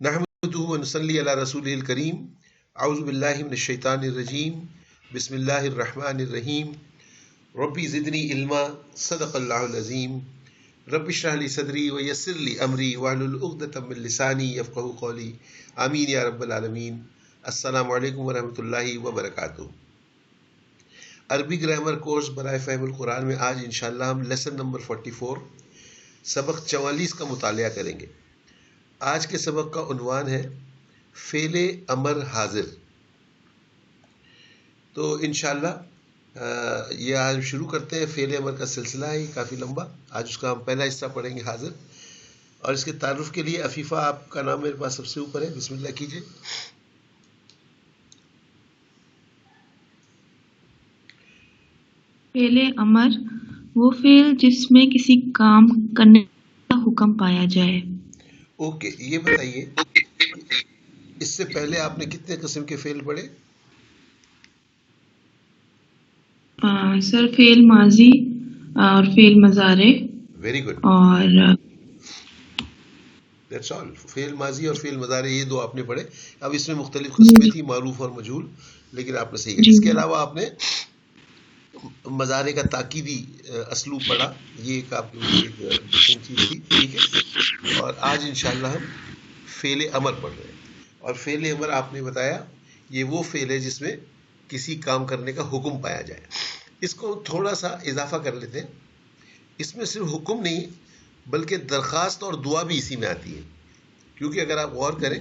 نحمده ونصلي على رسوله الكريم اعوذ بالله من الشيطان الرجيم بسم الله الرحمن الرحيم ربي زدني علما صدق الله العظيم رب اشرح لي صدري ويسر لي امري واحلل عقدة من لساني يفقهوا قولي آمين يا رب العالمين. السلام علیکم ورحمۃ اللہ وبرکاتہ. عربی گرامر کورس برائے فہم القرآن میں آج انشاءاللہ ہم لیسن نمبر 44 سبق 44 کا مطالعہ کریں گے. آج کے سبق کا عنوان ہے فعل امر حاضر. تو انشاءاللہ یہ آج شروع کرتے ہیں. فعل امر کا سلسلہ ہے کافی لمبا. آج اس کا ہم پہلا حصہ پڑھیں گے حاضر. اور اس کے تعارف کے لیے عفیفہ آپ کا نام میرے پاس سب سے اوپر ہے, بسم اللہ کیجئے. فعل امر وہ فعل جس میں کسی کام کرنے کا حکم پایا جائے. اوکے, یہ بتائیے اس سے پہلے آپ نے کتنے قسم کے فعل پڑھے؟ سر فعل ماضی اور فعل مضارع. ویری گڈ, اور دیٹس آل. فعل ماضی اور فعل مضارع یہ دو آپ نے پڑھے. اب اس میں مختلف قسمیں تھیں, معروف اور مجہول, لیکن آپ نے صحیح ہے. اس کے علاوہ آپ نے مضارع کا تاکیدی اسلوب پڑھا, یہ ایک آپ کے لیے ڈفرنٹ چیز تھی. ٹھیک ہے, اور آج انشاءاللہ ہم فعل امر پڑھ رہے ہیں. اور فعل امر آپ نے بتایا یہ وہ فعل ہے جس میں کسی کام کرنے کا حکم پایا جائے. اس کو تھوڑا سا اضافہ کر لیتے ہیں. اس میں صرف حکم نہیں بلکہ درخواست اور دعا بھی اسی میں آتی ہے. کیونکہ اگر آپ غور کریں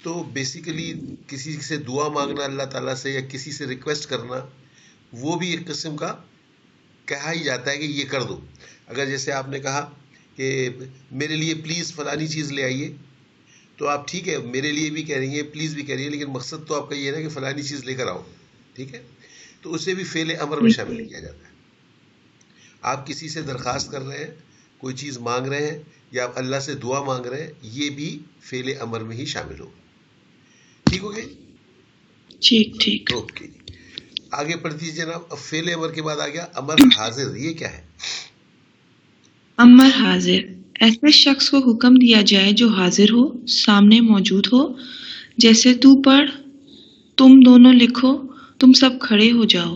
تو بیسیکلی کسی سے دعا مانگنا اللہ تعالیٰ سے یا کسی سے ریکویسٹ کرنا وہ بھی ایک قسم کا کہا ہی جاتا ہے کہ یہ کر دو. اگر جیسے آپ نے کہا کہ میرے لیے پلیز فلانی چیز لے آئیے, تو آپ ٹھیک ہے میرے لیے بھی کہہ رہی ہیں, پلیز بھی کہہ رہی ہیں, لیکن مقصد تو آپ کا یہ ہے کہ فلانی چیز لے کر آؤ. ٹھیک ہے, تو اسے بھی فعل امر میں شامل کیا جاتا ہے. آپ کسی سے درخواست کر رہے ہیں, کوئی چیز مانگ رہے ہیں, یا آپ اللہ سے دعا مانگ رہے ہیں, یہ بھی فعل امر میں ہی شامل ہوگا. ٹھیک ہو گئی؟ ٹھیک. اوکے, آگے پڑھ دیجیے جناب. اب فعل امر کے بعد آ گیا امر حاضر. یہ کیا ہے؟ امر حاضر ایسے شخص کو حکم دیا جائے جو حاضر ہو, سامنے موجود ہو. جیسے تو پڑھ, تم دونوں لکھو, تم سب کھڑے ہو جاؤ.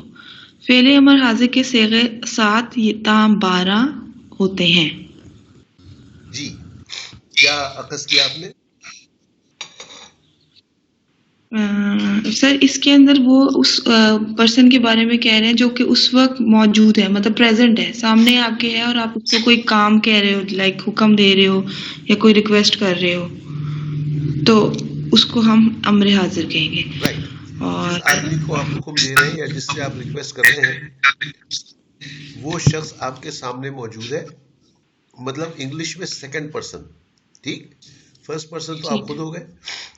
فعل امر حاضر کے صیغے 7 تا 12 ہوتے ہیں. جی, کیا اخذ کیا آپ نے؟ سر اس کے اندر وہ اس پرسن کے بارے میں کہہ رہے ہیں جو کہ اس وقت موجود ہے, مطلب پریزنٹ ہے, سامنے آپ کے ہے, اور آپ اس کو کوئی کام کہہ رہے ہو, لائک حکم دے رہے ہو یا کوئی ریکویسٹ کر رہے ہو, تو اس کو ہم امر حاضر کہیں گے. رائٹ. اور جس آدمی کو آپ حکم دے رہے ہیں یا جس سے آپ ریکویسٹ کر رہے ہیں وہ شخص آپ کے سامنے موجود ہے. مطلب انگلش میں سیکنڈ پرسن. ٹھیک, فرسٹ پرسن تو آپ خود ہو گئے,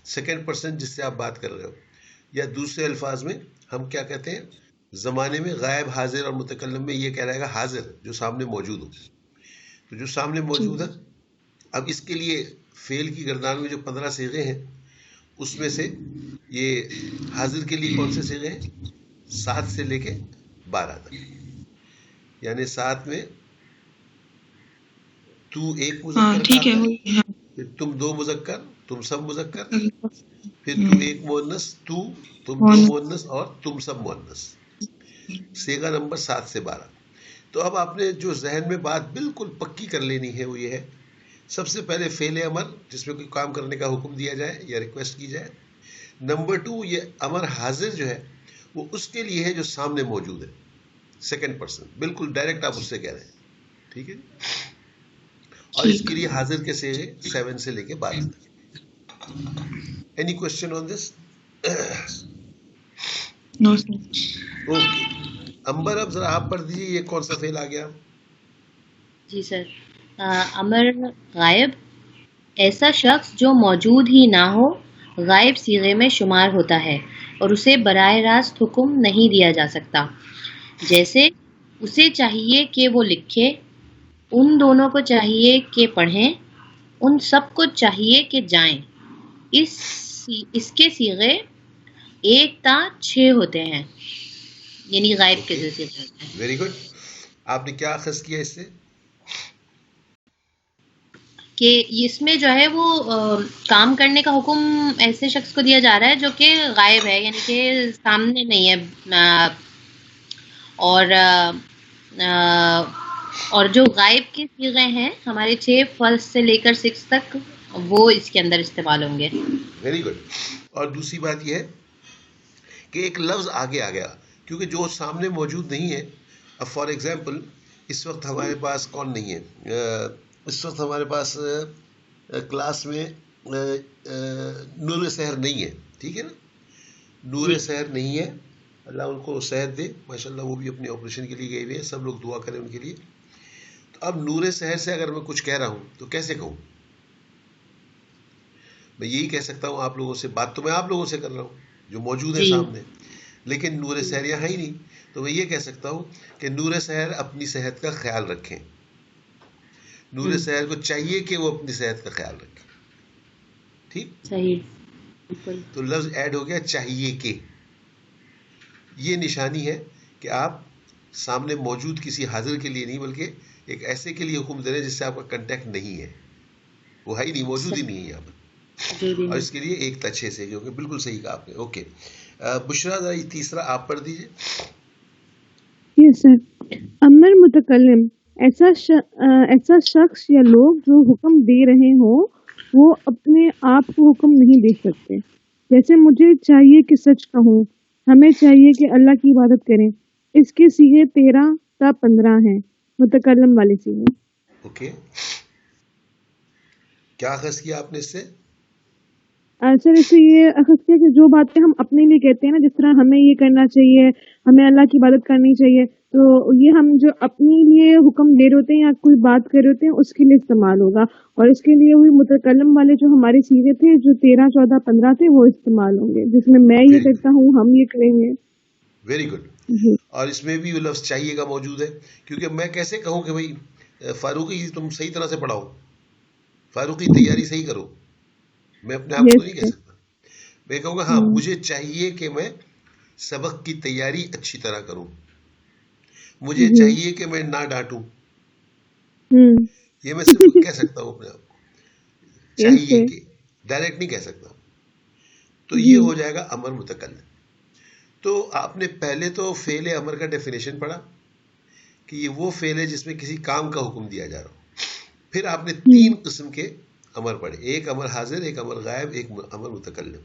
سیکنڈ پرسن جس سے آپ بات کر رہے ہو, یا دوسرے الفاظ میں ہم کیا کہتے ہیں زمانے میں غائب حاضر اور متکلم میں یہ کہہ رہے گا حاضر جو سامنے موجود ہو. تو جو سامنے موجود ہے, اب اس کے لیے فعل کی گردان میں جو 15 صیغے ہیں اس میں سے یہ حاضر کے لیے کون سے صیغے ہیں؟ 7 سے لے کے 12 تک. یعنی 7 میں تو ایک مذکر کا آتا ہے, پھر تم 2 مذکر, تم سب مذکر, پھر تو ایک مؤنث تو, تم 2 مؤنث اور تم سب مؤنث. صیغہ نمبر 7 سے 12. تو اب آپ نے جو ذہن میں بات بالکل پکی کر لینی ہے وہ یہ ہے, سب سے پہلے فعل امر جس میں کوئی کام کرنے کا حکم دیا جائے یا ریکویسٹ کی جائے. نمبر 2 یہ امر حاضر جو ہے وہ اس کے لیے ہے جو سامنے موجود ہے, سیکنڈ پرسن, بالکل ڈائریکٹ آپ اس سے کہہ رہے ہیں. ٹھیک ہے, اور اس کے لیے حاضر کے صیغے 7 سے لے کے 12 تک. Any question on this? No sir. Okay, امبر اب ذرا آپ پڑھ دیجیے, یہ کون سا فعل آ گیا؟ جی سر, امر غائب ایسا شخص جو موجود ہی نہ ہو غائب صیغے میں شمار ہوتا ہے اور اسے براہ راست حکم نہیں دیا جا سکتا. جیسے اسے چاہیے کہ وہ لکھے, ان دونوں کو چاہیے کہ پڑھیں, ان سب کو چاہیے کہ جائیں. اس کے صیغے 1 تا 6 ہوتے ہیں, یعنی غائب کے صیغے ہوتے ہیں. Very good. آپ نے کیا اخذ کیا اس سے؟ کہ اس میں جو ہے وہ کام کرنے کا حکم ایسے شخص کو دیا جا رہا ہے جو کہ غائب ہے، یعنی کہ سامنے نہیں ہے، اور جو غائب کے صیغے ہیں ہمارے 6 فرسٹ سے لے کر 6 تک وہ اس کے اندر استعمال ہوں گے. Very good. اور دوسری بات یہ ہے کہ ایک لفظ آگے آ گیا کیونکہ جو سامنے موجود نہیں ہے. اب فار ایگزامپل اس وقت ہمارے پاس کون نہیں ہے، اس وقت ہمارے پاس کلاس میں نور سحر نہیں ہے، ٹھیک ہے نا، نور سحر نہیں ہے، اللہ ان کو صحت دے، ماشاءاللہ وہ بھی اپنے آپریشن کے لیے گئے ہوئے ہیں، سب لوگ دعا کریں ان کے لیے. تو اب نور سحر سے اگر میں کچھ کہہ رہا ہوں تو کیسے کہوں؟ میں یہی کہہ سکتا ہوں آپ لوگوں سے، بات تو میں آپ لوگوں سے کر رہا ہوں جو موجود ہیں سامنے، لیکن نور سحر یہاں ہی نہیں. تو میں یہ کہہ سکتا ہوں کہ نور سحر اپنی صحت کا خیال رکھیں. نور سحر کو چاہیے کہ وہ اپنی صحت کا خیال رکھیں. ٹھیک، صحیح. تو لفظ ایڈ ہو گیا چاہیے کہ. یہ نشانی ہے کہ آپ سامنے موجود کسی حاضر کے لیے نہیں بلکہ ایک ایسے کے لیے حکم دے رہے ہیں جس سے آپ کا کنٹیکٹ نہیں ہے، وہ ہے ہی نہیں، موجود ہی نہیں ہے یہاں پر. اور اس کے لیے ایک تچھے سے، کیونکہ بالکل صحیح کہا آپ نے. اوکے بشرا ذرا یہ تیسرا آپ پڑھ دیجیے. یس سر. امر متکلم ایسا شخص یا لوگ جو حکم دے رہے ہوں وہ اپنے آپ کو حکم نہیں دے سکتے. جیسے مجھے چاہیے کہ سچ کہوں، ہمیں چاہیے کہ اللہ کی عبادت کریں. اس کے صیغے 13 تا 15 ہیں، متکلم والے صیغے. اوکے، کیا اخذ کیا آپ نے اس سے؟ سر اس سے یہ اخذ کیا کہ جو باتیں ہم اپنے لیے کہتے ہیں نا، جس طرح ہمیں یہ کرنا چاہیے، ہمیں اللہ کی عبادت کرنی چاہیے، تو یہ ہم جو اپنے لیے حکم دے رہے ہوتے ہیں یا کوئی بات کر رہے ہوتے ہیں اس کے لیے استعمال ہوگا. اور اس کے لیے ہوئی متکلم والے جو ہمارے صیغے تھے جو 13 14 15 تھے وہ استعمال ہوں گے، جس میں یہ کرتا ہوں، ہم یہ کریں گے. Very good. اور اس میں بھی وہ لفظ چاہیے کا موجود ہے، کیونکہ میں کیسے کہوں کہ بھائی فاروقی تم صحیح طرح سے پڑھاؤ، فاروقی تیاری صحیح کرو، میں اپنے آپ کو نہیں کہہ سکتا. میں کہوں گا ہاں مجھے چاہیے کہ میں سبق کی تیاری اچھی طرح کروں، مجھے چاہیے کہ میں نہ ڈانٹوں. یہ میں صرف کہہ سکتا ہوں اپنے آپ کو، چاہیے کہ، ڈائریکٹ نہیں کہہ سکتا. تو یہ ہو جائے گا امر متکلم. تو آپ نے پہلے تو فعل امر کا ڈیفینیشن پڑھا کہ یہ وہ فعل ہے جس میں کسی کام کا حکم دیا جا رہا ہو. پھر آپ نے 3 قسم کے امر پڑھے، ایک امر حاضر، ایک امر غائب، ایک امر متکلم.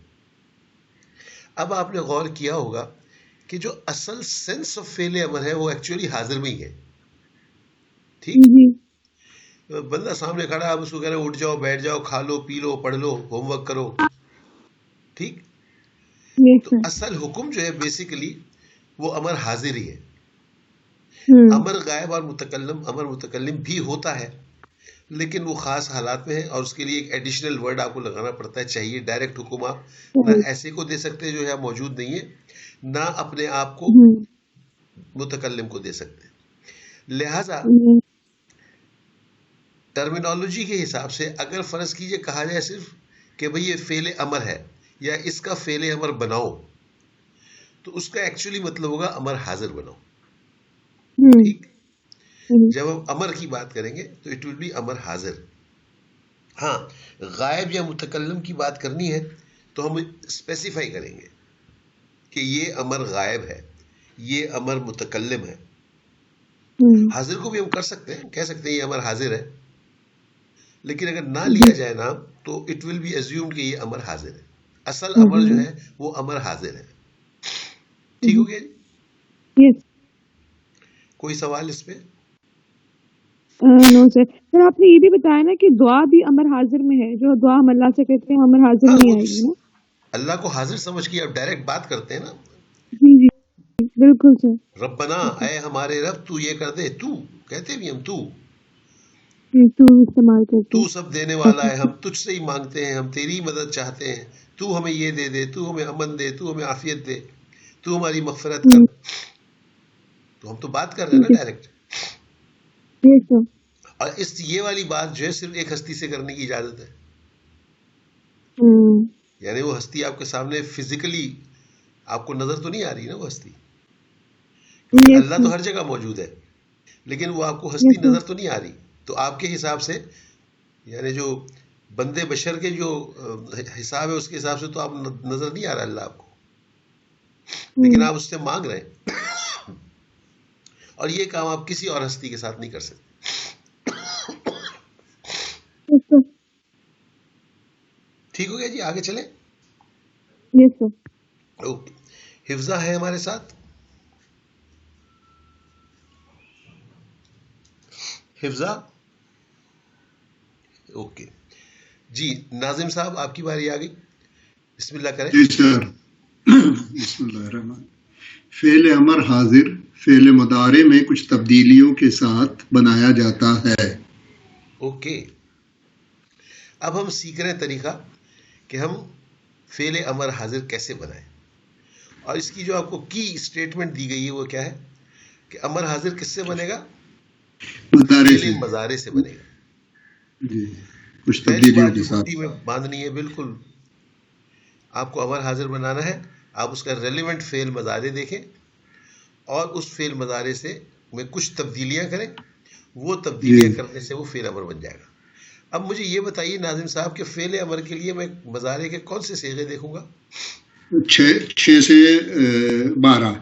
اب آپ نے غور کیا ہوگا کہ جو اصل سینس آف فعل امر ہے وہ ایکچولی حاضر میں ہی ہے. ٹھیک، بندہ سامنے کھڑا ہے، آپ اس کو کہہ رہے ہیں اٹھ جاؤ، بیٹھ جاؤ، کھا لو، پی لو، پڑھ لو، ہوم ورک کرو. ٹھیک، تو اصل حکم جو ہے بیسیکلی وہ امر حاضر ہی ہے. امر غائب اور امر متکلم بھی ہوتا ہے، لیکن وہ خاص حالات میں ہے اور اس کے لیے ایک ایڈیشنل ورڈ آپ کو لگانا پڑتا ہے. چاہیے ڈائریکٹ حکم آپ نہ ایسے کو دے سکتے جو ہے موجود نہیں ہے، نہ اپنے آپ کو متکلم کو دے سکتے. لہذا ٹرمینالوجی کے حساب سے اگر فرض کیجئے کہا جائے صرف کہ بھئی یہ فعل امر ہے یا اس کا فعل امر بناؤ، تو اس کا ایکچولی مطلب ہوگا امر حاضر بناؤ. ٹھیک، جب ہم امر کی بات کریں گے تو اٹ ول بی امر حاضر. ہاں غائب یا متکلم کی بات کرنی ہے تو ہم اسپیسیفائی کریں گے کہ یہ امر غائب ہے، یہ امر متکلم ہے. حاضر کو بھی ہم کر سکتے ہیں، کہہ سکتے ہیں یہ امر حاضر ہے، لیکن اگر نہ لیا جائے نام تو اٹ ول بی ایزیومڈ کہ یہ امر حاضر ہے. اصل امر جو ہے وہ امر حاضر ہے. ٹھیک ہو گیا جی؟ کوئی سوال اس پہ؟ نو سر. سر آپ نے یہ بھی بتایا نا کہ دعا بھی امر حاضر میں ہے، جو دعا ہم اللہ سے کہتے ہیں امر حاضر میں آئے گی نا. اللہ کو حاضر سمجھ کے آپ ڈائریکٹ بات کرتے ہیں نا. جی جی بالکل سر. ربنا، اے ہمارے رب تو یہ کر دے، تو کہتے بھی ہم تو استعمال کرتے، تو سب دینے والا ہے، ہم تجھ سے ہی مانگتے ہیں، ہم تیری مدد چاہتے ہیں، تو ہمیں یہ دے دے، تو ہمیں امن دے، تو ہمیں عافیت دے، تو ہماری مغفرت کر. تو ہم تو بات کر رہے ہیں نا ڈائریکٹ. اور یہ والی بات جو ہے صرف ایک ہستی سے کرنے کی اجازت ہے. یعنی وہ ہستی آپ کے سامنے فزیکلی آپ کو نظر تو نہیں آ رہی نا، وہ ہستی، کیونکہ اللہ تو ہر جگہ موجود ہے، لیکن وہ آپ کو ہستی نظر تو نہیں آ رہی. تو آپ کے حساب سے یعنی جو بندے بشر کے جو حساب ہے اس کے حساب سے تو آپ نظر نہیں آ رہا اللہ آپ کو، لیکن آپ اس سے مانگ رہے ہیں، اور یہ کام آپ کسی اور ہستی کے ساتھ نہیں کر سکتے. ٹھیک ہو گیا جی، آگے چلیں. یس سر. اوکے، حفظہ ہے ہمارے ساتھ. حفظہ، اوکے جی. ناظم صاحب آپ کی باری آ گئی، بسم اللہ کریں. جی سر. بسم اللہ الرحمن. فعل امر حاضر فعل مضارع میں کچھ تبدیلیوں کے ساتھ بنایا جاتا ہے. اوکے، اب ہم سیکھ رہے ہیں طریقہ کہ ہم فعل امر حاضر کیسے بنائیں، اور اس کی جو آپ کو کی اسٹیٹمنٹ دی گئی ہے وہ کیا ہے کہ امر حاضر کس سے بنے گا؟ مضارع سے. فعل مضارع سے بنے گا. جی، کچھ پہلی تبدیلیوں بات کے جو ساتھ. گھٹی میں باندھنی ہے، بالکل آپ کو امر حاضر بنانا ہے، آپ اس کا ریلیونٹ فعل مضارع دیکھیں اور اس فعل مضارع سے میں کچھ تبدیلیاں کریں، وہ تبدیلیاں کرنے سے وہ فعل امر بن جائے گا. اب مجھے یہ بتائیے ناظم صاحب کہ فعل امر کے لیے میں مضارع کے کون سے صیغے دیکھوں گا؟ 6 سے 12.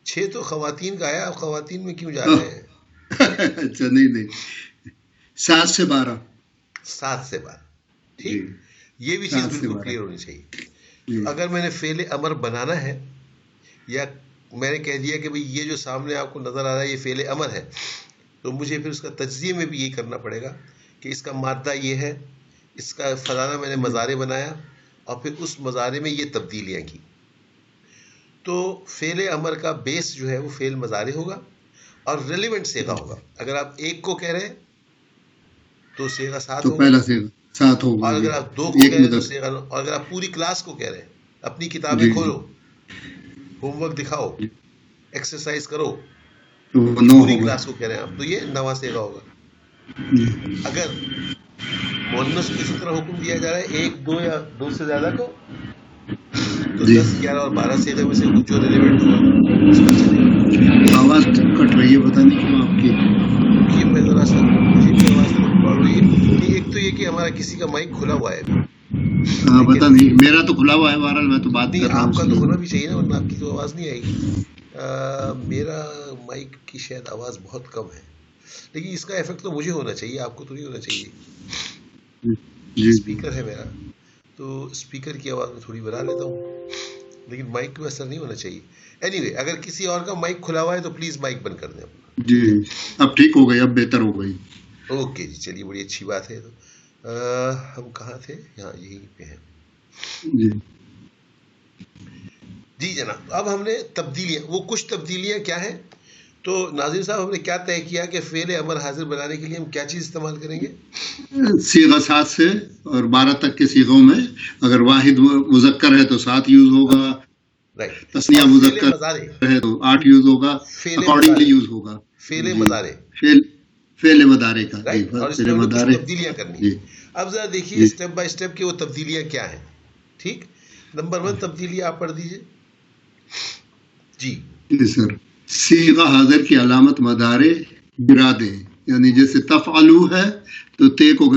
6 تو خواتین کا آیا، آپ خواتین میں کیوں جا رہے ہیں؟ اچھا، نہیں 7 سے 12. 7 سے 12. ٹھیک، جی، یہ بھی چیز 7 سے بالکل 12. کلیئر ہونی چاہیے. جی. اگر میں نے فعل امر بنانا ہے، یا میں نے کہہ دیا کہ بھئی یہ جو سامنے آپ کو نظر آ رہا ہے یہ فعل امر ہے، تو مجھے پھر اس کا تجزیے میں بھی یہی کرنا پڑے گا کہ اس کا مادہ یہ ہے، اس کا فلانا میں نے مضارع بنایا اور پھر اس مضارع میں یہ تبدیلیاں کی. تو فعل امر کا بیس جو ہے وہ فعل مضارع ہوگا اور ریلیونٹ صیغہ ہوگا. اگر آپ 1 کو کہہ رہے ہیں تو صیغہ 7 تو ہوگا، پہلا سے 7 ہوگا. اور اگر جی. آپ 2 کو کہہ رہے ہیں تو مدد. صیغہ، اور اگر آپ پوری کلاس کو کہہ رہے ہیں اپنی کتابیں جی. کھولو، ہوم ورک دکھاؤ، ایکسرسائز کرو، تو وہ یہ 9 پوری ہوگا. کلاس کو کہہ رہے ہیں آپ، تو یہ 9واں صیغہ ہوگا. جی. اگر مؤنث کو اسی طرح حکم دیا جا رہا ہے 1 2 یا 2 سے زیادہ کو، تو جی. 10 11 اور 12 صیغے میں سے جو ریلیونٹ ہوگا اس پر چلے گا. آواز کٹ رہی ہے، پتہ نہیں کیوں آپ کی. یہ میں ذرا سا مجھے بھی آواز تھوڑی پڑ رہی ہے کہ ایک تو یہ کہ ہمارا کسی کا مائک کھلا ہوا ہے ابھی. پتہ نہیں، میرا تو کھلا ہوا ہے، بہرحال میں تو بات نہیں، کر رہا ہوں. آپ کا تو ہونا بھی چاہیے نا، ورنہ آپ کی تو آواز نہیں آئے گی. میرا مائک کی شاید آواز بہت کم ہے، لیکن اس کا ایفیکٹ تو مجھے ہونا چاہیے، آپ کو تو نہیں ہونا چاہیے. جی. اسپیکر ہے میرا، تو اسپیکر کی آواز میں تھوڑی بڑھا لیتا ہوں، لیکن مائک پہ اثر نہیں ہونا چاہیے. اینی وے، اگر کسی اور کا مائک کھلا ہوا ہے تو پلیز مائک بند کر دیں اپنا. جی، اب ٹھیک ہو گئی، اب بہتر ہو گئی. اوکے جی، چلیے بڑی اچھی بات ہے. تو ہم کہاں تھے؟ یہاں یہیں پہ ہیں. جی. جی جناب، اب ہم نے تبدیلیاں، وہ کچھ تبدیلیاں کیا ہیں؟ تو ناظم صاحب ہم نے کیا طے کیا کہ فعل امر حاضر بنانے کے لیے ہم کیا چیز استعمال کریں گے؟ صیغہ 7 سے اور 12 تک کے صیغوں میں اگر واحد مذکر ہے تو 7 یوز ہوگا، رائٹ. تسنیہ اور فعل مذکر مضارع، ہے تو 8 یوز ہوگا، فعل اکارڈنگلی مضارع، یوز ہوگا. فعل جی. مضارع، فعل مضارع کا. جی، رائٹ. اور اس فعل میں ہم نے کچھ مضارع. تبدیلیاں کرنی جی. ہیں. اب ذرا دیکھیے جی. اسٹیپ بائی اسٹیپ کہ وہ تبدیلیاں کیا ہیں. ٹھیک، نمبر 1 تبدیلی آپ پڑھ دیجئے. جی جی سر. صیغہ حاضر کی علامت مضارع گرا دیں، یعنی جیسے تفعلو ہے تو تے کو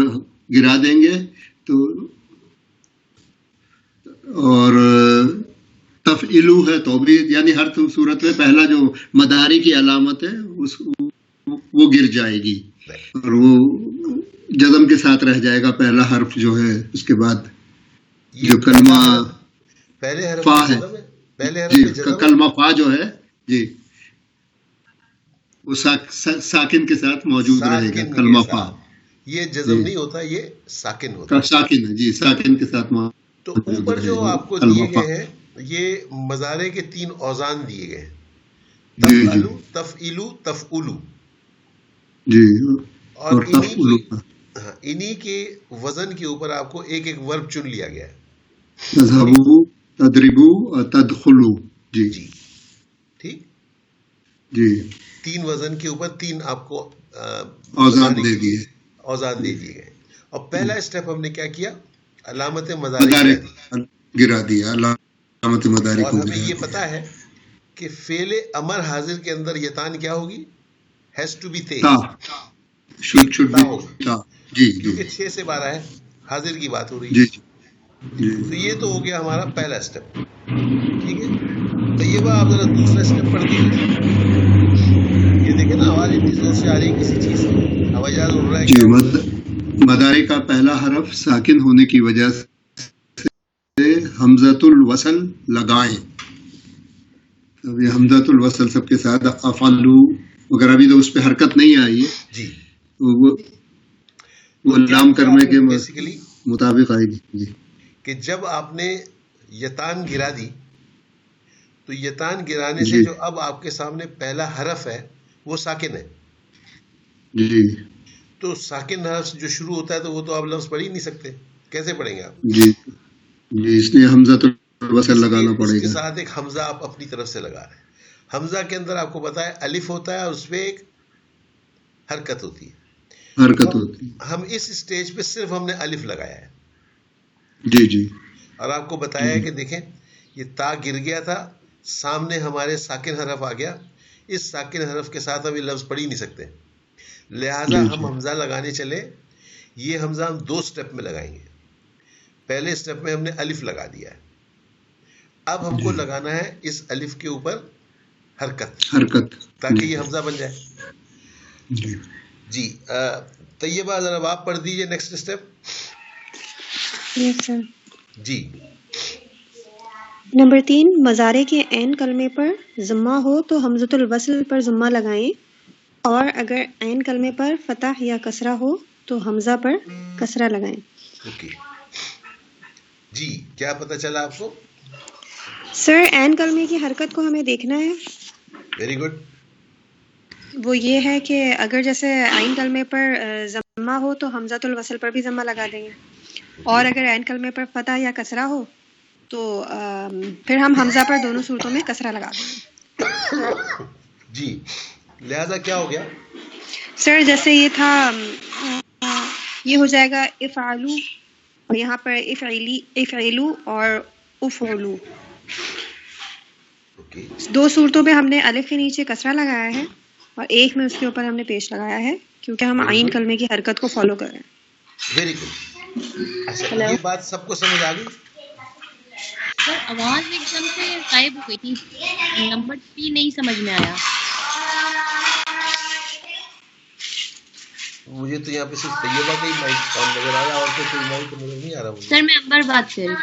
گرا دیں گے، تو اور تفعلو ہے تو بھی، یعنی ہر صورت میں پہلا جو مضارع کی علامت ہے وہ گر جائے گی، اور وہ جزم کے ساتھ رہ جائے گا پہلا حرف جو ہے. اس کے بعد جو کلمہ پہلے حرف فا پہ ہے، جزم ہے، پہلے حرف جی، پہ جزم ہے. کلمہ فا جو ہے جی وہ ساکن کے ساتھ موجود رہے گا. ساکن کلمہ کے فا ساتھ، یہ جزم نہیں ہوتا، یہ ساکن ہوتا ہے. ساکن ہے جی، ساکن کے ساتھ تو موجود اوپر رہے جو گا آپ کو کلمہ دیے فا. گئے ہیں یہ مضارع کے 3 اوزان دیے گئے ہیں، جی جی تفعلو، تفعلو، تفعلو. جی، اور تفعلو انہی کے وزن کے اوپر آپ کو ایک ایک ورب چن لیا گیا ہے. تذہبو، تدربو، تدخلو. جی جی ٹھیک، جی، 3 وزن کے اوپر 3 آپ کو اوزان دے دیے. اوزان دے دیے گئے. اور پہلا اسٹیپ ہم نے کیا کیا؟ علامت مضارع مضارع گرا دی. گرا دیا، علامت مضارع اور کو ہمیں گرا یہ دیا. پتا ہے کہ فعل امر حاضر کے اندر یتان کیا ہوگی؟ ہیز ٹو بی تے، تا، should be ہوگی. تا. جی جی کیونکہ 6 سے 12 ہے، حاضر کی بات ہو رہی جی ہے. جی تو یہ تو ہو گیا ہمارا پہلا اسٹیپ. ٹھیک ہے. طیبہ آپ ذرا دوسرا اسٹیپ پڑھ دیجیے. یہ دیکھیں نا آواز اتنی زور سے آ رہی ہے کسی چیز کی، ہوائی جہاز اڑ رہا ہے جی. کیا؟ مدارے کا پہلا حرف ساکن ہونے کی وجہ سے حمزۃ الوصل لگائیں. اب یہ حمزۃ الوصل سب کے ساتھ افعلو وغیرہ بھی تو اس پہ حرکت نہیں آئی ہے، جی. وہ لام کرنے کے بیسیکلی مطابق آئے گی. جی کہ جب آپ نے یتان گرا دی تو یتان گرانے سے جی جو اب آپ کے سامنے پہلا حرف ہے وہ ساکن ہے. جی تو ساکن حرف جو شروع ہوتا ہے تو وہ تو آپ لفظ پڑھ ہی نہیں سکتے، کیسے پڑھیں گے آپ؟ جی جی. اس لیے حمزۃ الوصل لگانا اس پڑے کے گا. ساتھ ایک حمزہ آپ اپنی طرف سے لگا رہے ہیں. حمزہ کے اندر آپ کو پتا ہے الف ہوتا ہے اور اس پہ ایک حرکت ہوتی ہے. حرکت ہوتی. ہم اس اسٹیج پہ صرف ہم نے الف لگایا ہے. جی جی اور آپ کو بتایا ہے کہ دیکھیں یہ تا گر گیا تھا، سامنے ہمارے ساکن حرف آ گیا. اس ساکن حرف کے ساتھ ہم یہ لفظ پڑھ ہی نہیں سکتے، لہٰذا جی ہم جی حمزہ لگانے چلے. یہ حمزہ ہم 2 اسٹیپ میں لگائیں گے. پہلے اسٹیپ میں ہم نے الف لگا دیا ہے، اب ہم کو جی. لگانا ہے اس الف کے اوپر حرکت حرکت. تاکہ جی یہ حمزہ بن جائے. جی جی. طیبہ ذرا آپ پڑھ دیجیے نیکسٹ اسٹیپ. یس سر. جی. نمبر 3، مضارع کے عین کلمے پر ضمہ ہو تو حمزۃ الوصل پر ضمہ لگائیں، اور اگر عین کلمے پر فتح یا کسرہ ہو تو حمزہ پر کسرہ لگائیں. اوکے. جی کیا پتہ چلا آپ کو؟ سر عین کلمے کی حرکت کو ہمیں دیکھنا ہے. Very good. وہ یہ ہے کہ اگر جیسے عین کلمے پر ضمہ ہو تو حمزۃ الوصل پر بھی ضمہ لگا دیں گے، اور اگر عین کلمے پر فتح یا کسرہ ہو تو پھر ہم حمزہ پر دونوں صورتوں میں کسرہ لگا دیں گے. جی. لہذا کیا ہو گیا؟ سر جیسے یہ تھا، یہ ہو جائے گا افعلو، اور یہاں پر افعلو اور افعلو. اوکے. 2 صورتوں میں ہم نے الف کے نیچے کسرہ لگایا ہے اور ایک میں اس کے اوپر ہم نے پیش لگایا ہے، کیونکہ ہم عین کلمے کی حرکت کو فالو کر رہے ہیں. Very good. اچھا یہ بات سب کو سمجھ آ گئی؟ سر آواز ایک دم سے غائب ہو گئی تھی، نمبر بھی نہیں سمجھ میں آیا. مجھے تو یہاں پہ صرف طیبہ کا ہی مائک کام نظر آ رہا ہے، اور تو کوئی مائک نظر نہیں آ رہا مجھے. سر میں انبر بات کر رہی ہوں.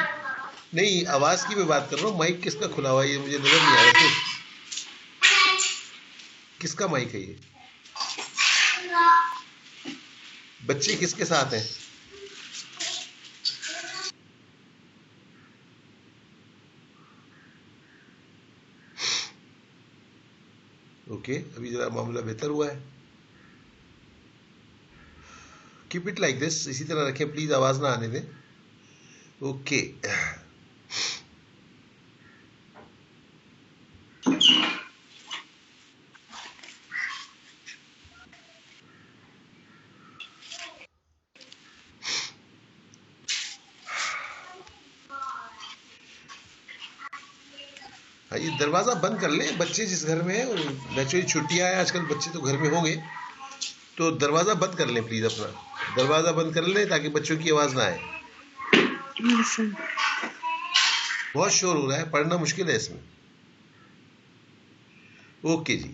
نہیں آواز کی میں بات کر رہا ہوں، مائک کس کا کھلا ہوا ہے یہ مجھے نظر نہیں آ رہا. کس کا مائک ہے یہ؟ بچے کس کے ساتھ ہیں؟ اوکے. ابھی ذرا معاملہ بہتر ہوا ہے. کیپ اٹ لائک دس، اسی طرح رکھیں پلیز، آواز نہ آنے دیں. اوکے. یہ دروازہ بند کر لیں بچے جس گھر میں ہیں، اور نیچرلی چھٹیاں ہیں آج کل، بچے تو گھر میں ہوں گے، تو دروازہ بند کر لیں پلیز. اپنا دروازہ بند کر لیں تاکہ بچوں کی آواز نہ آئے. بہت شور ہو رہا ہے، پڑھنا مشکل ہے اس میں. اوکے جی.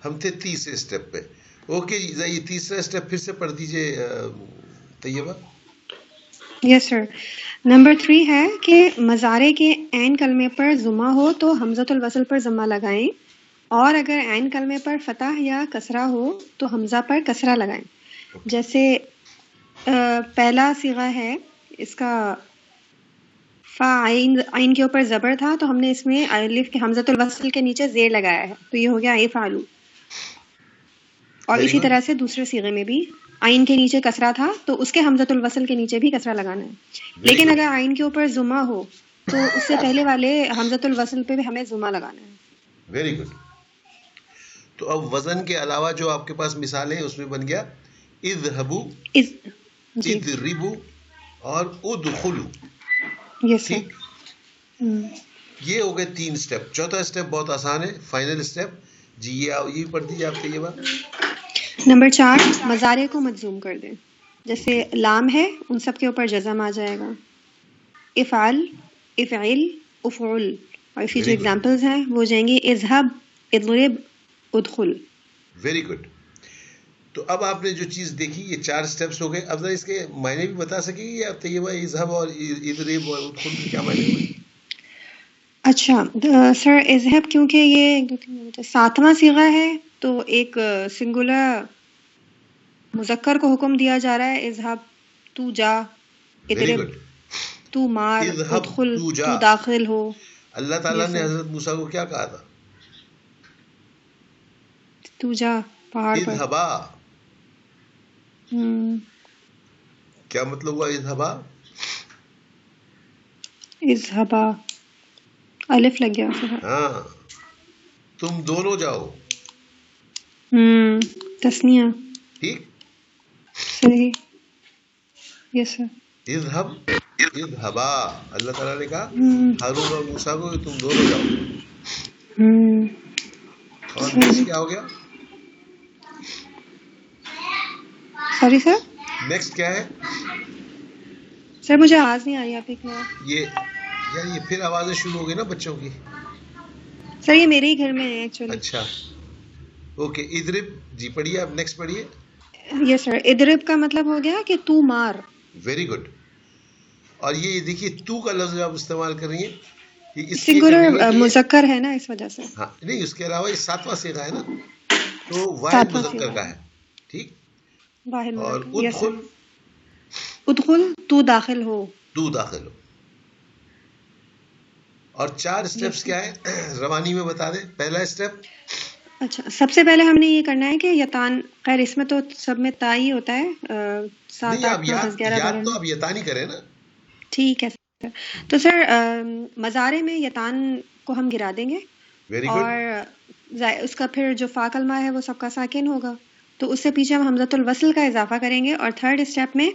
ہم تھے تیسرے اسٹیپ پہ. اوکے جی. یہ تیسرا اسٹیپ پھر سے پڑھ دیجئے طیبہ. یس سر. نمبر 3 ہے کہ مضارع کے عین کلمے پر ضمہ ہو تو حمزۃ الوصل پر ضمہ لگائیں، اور اگر عین کلمے پر فتح یا کسرہ ہو تو حمزہ پر کسرہ لگائیں. جیسے پہلا صیغہ ہے اس کا، فا عین کے اوپر زبر تھا تو ہم نے اس میں الف کے حمزۃ الوصل کے نیچے زیر لگایا ہے، تو یہ ہو گیا افعلو. اور اسی طرح سے دوسرے صیغے میں بھی عین کے نیچے کسرہ تھا تو اس کے حمزۃ الوصل کے نیچے بھی کسرہ لگانا ہے. لیکن اگر عین کے اوپر ضمہ ہو تو اس سے پہلے والے حمزۃ الوصل پہ بھی ہمیں ضمہ لگانا ہے. Very good. تو اب وزن کے علاوہ جو آپ کے پاس مثالیں اس میں بن گیا اذهبوا، اضربوا اور ادخلوا. یس سر. ٹھیک. یہ ہو گئے 3 اسٹیپ. چوتھا اسٹیپ بہت آسان ہے، فائنل اسٹیپ. جی یہ پڑھ دیجیے آپ طیبہ. نمبر 4 مضارع کو مجزوم کر دیں. جیسے لام ہے ان سب کے اوپر جزم آ جائے گا. افعل، افعل، افعل. اور اس کی جو ویری گڈ، ایگزامپلز ہیں وہ ہو جائیں گی اذهب، اضرب، ادخل. Very good. تو اب آپ نے جو چیز دیکھی یہ 4 سٹیپس ہو گئے. اب ذرا اس کے معنی بھی بتا سکیں گے یا طیبہ اذهب اور اضرب اور ادخل کے کیا معنی ہوئے؟ اچھا سر اذهب کیونکہ یہ 1 2 3 7واں صیغہ ہے تو ایک سنگولر مذکر کو حکم دیا جا رہا ہے اذهب، تو جا، ویری اضرب، گڈ. تو مار، اذهب ادخل، تو جا. تو داخل ہو. اللہ تعالیٰ یس نے سر، حضرت موسیٰ کو کیا کہا تھا؟ تو جا پہاڑ پر. اذهبا. ہم، کیا مطلب ہوا اذهبا؟ اذهبا الف لگ گیا سر. ہاں، تم دونوں جاؤ. تسنیہ. ٹھیک. صحیح. یس سر. اذهب، اذهبا. اللہ تعالیٰ نے کہا ہارون اور موسیٰ کو کہ تم دونوں جاؤ. اور نیکسٹ کیا ہو گیا؟ Sorry sir. نیکسٹ کیا ہے؟ سر مجھے آواز نہیں آ رہی آپ کی کیا. یہ یار یہ پھر آوازیں شروع ہو گئی نا بچوں کی. سر یہ میرے ہی گھر میں ہے ایکچولی. اچھا اوکے. اضرب. جی پڑھیے آپ، نیکسٹ پڑھیے. یس سر. اضرب کا مطلب ہو گیا کہ تو مار. Very good. اور یہ دیکھیے تو کا لفظ آپ استعمال کر رہی ہیں، یہ اس لیے کر رہی سنگولر ہیں کہ یہ مذکر ہے نا اس وجہ سے. ہاں نہیں، اس کے علاوہ یہ 7واں صیغہ ہے نا تو واحد 7واں مذکر صیغہ کا ہے. ٹھیک. واحد اور مذکر. یس سر. ادخل، ادخل تو داخل ہو. تو داخل ہو. اور 4 اسٹیپس کیا ہے روانی میں بتا دیں. پہلا اسٹیپ، اچھا سب سے پہلے ہم نے یہ کرنا ہے کہ یتان، خیر اس میں تو سب میں تا ہی ہوتا ہے. 7 نہیں 8 آپ 9 10 11 یاد 12 تو آپ یتانی کریں نا. ٹھیک ہے سر. تو سر مضارع میں یتان کو ہم گرا دیں گے ویری گڈ. اور اس کا پھر جو فا کلمہ ہے وہ سب کا ساکن ہوگا تو اس سے پیچھے ہم حمزۃ الوصل کا اضافہ کریں گے اور تھرڈ اسٹیپ میں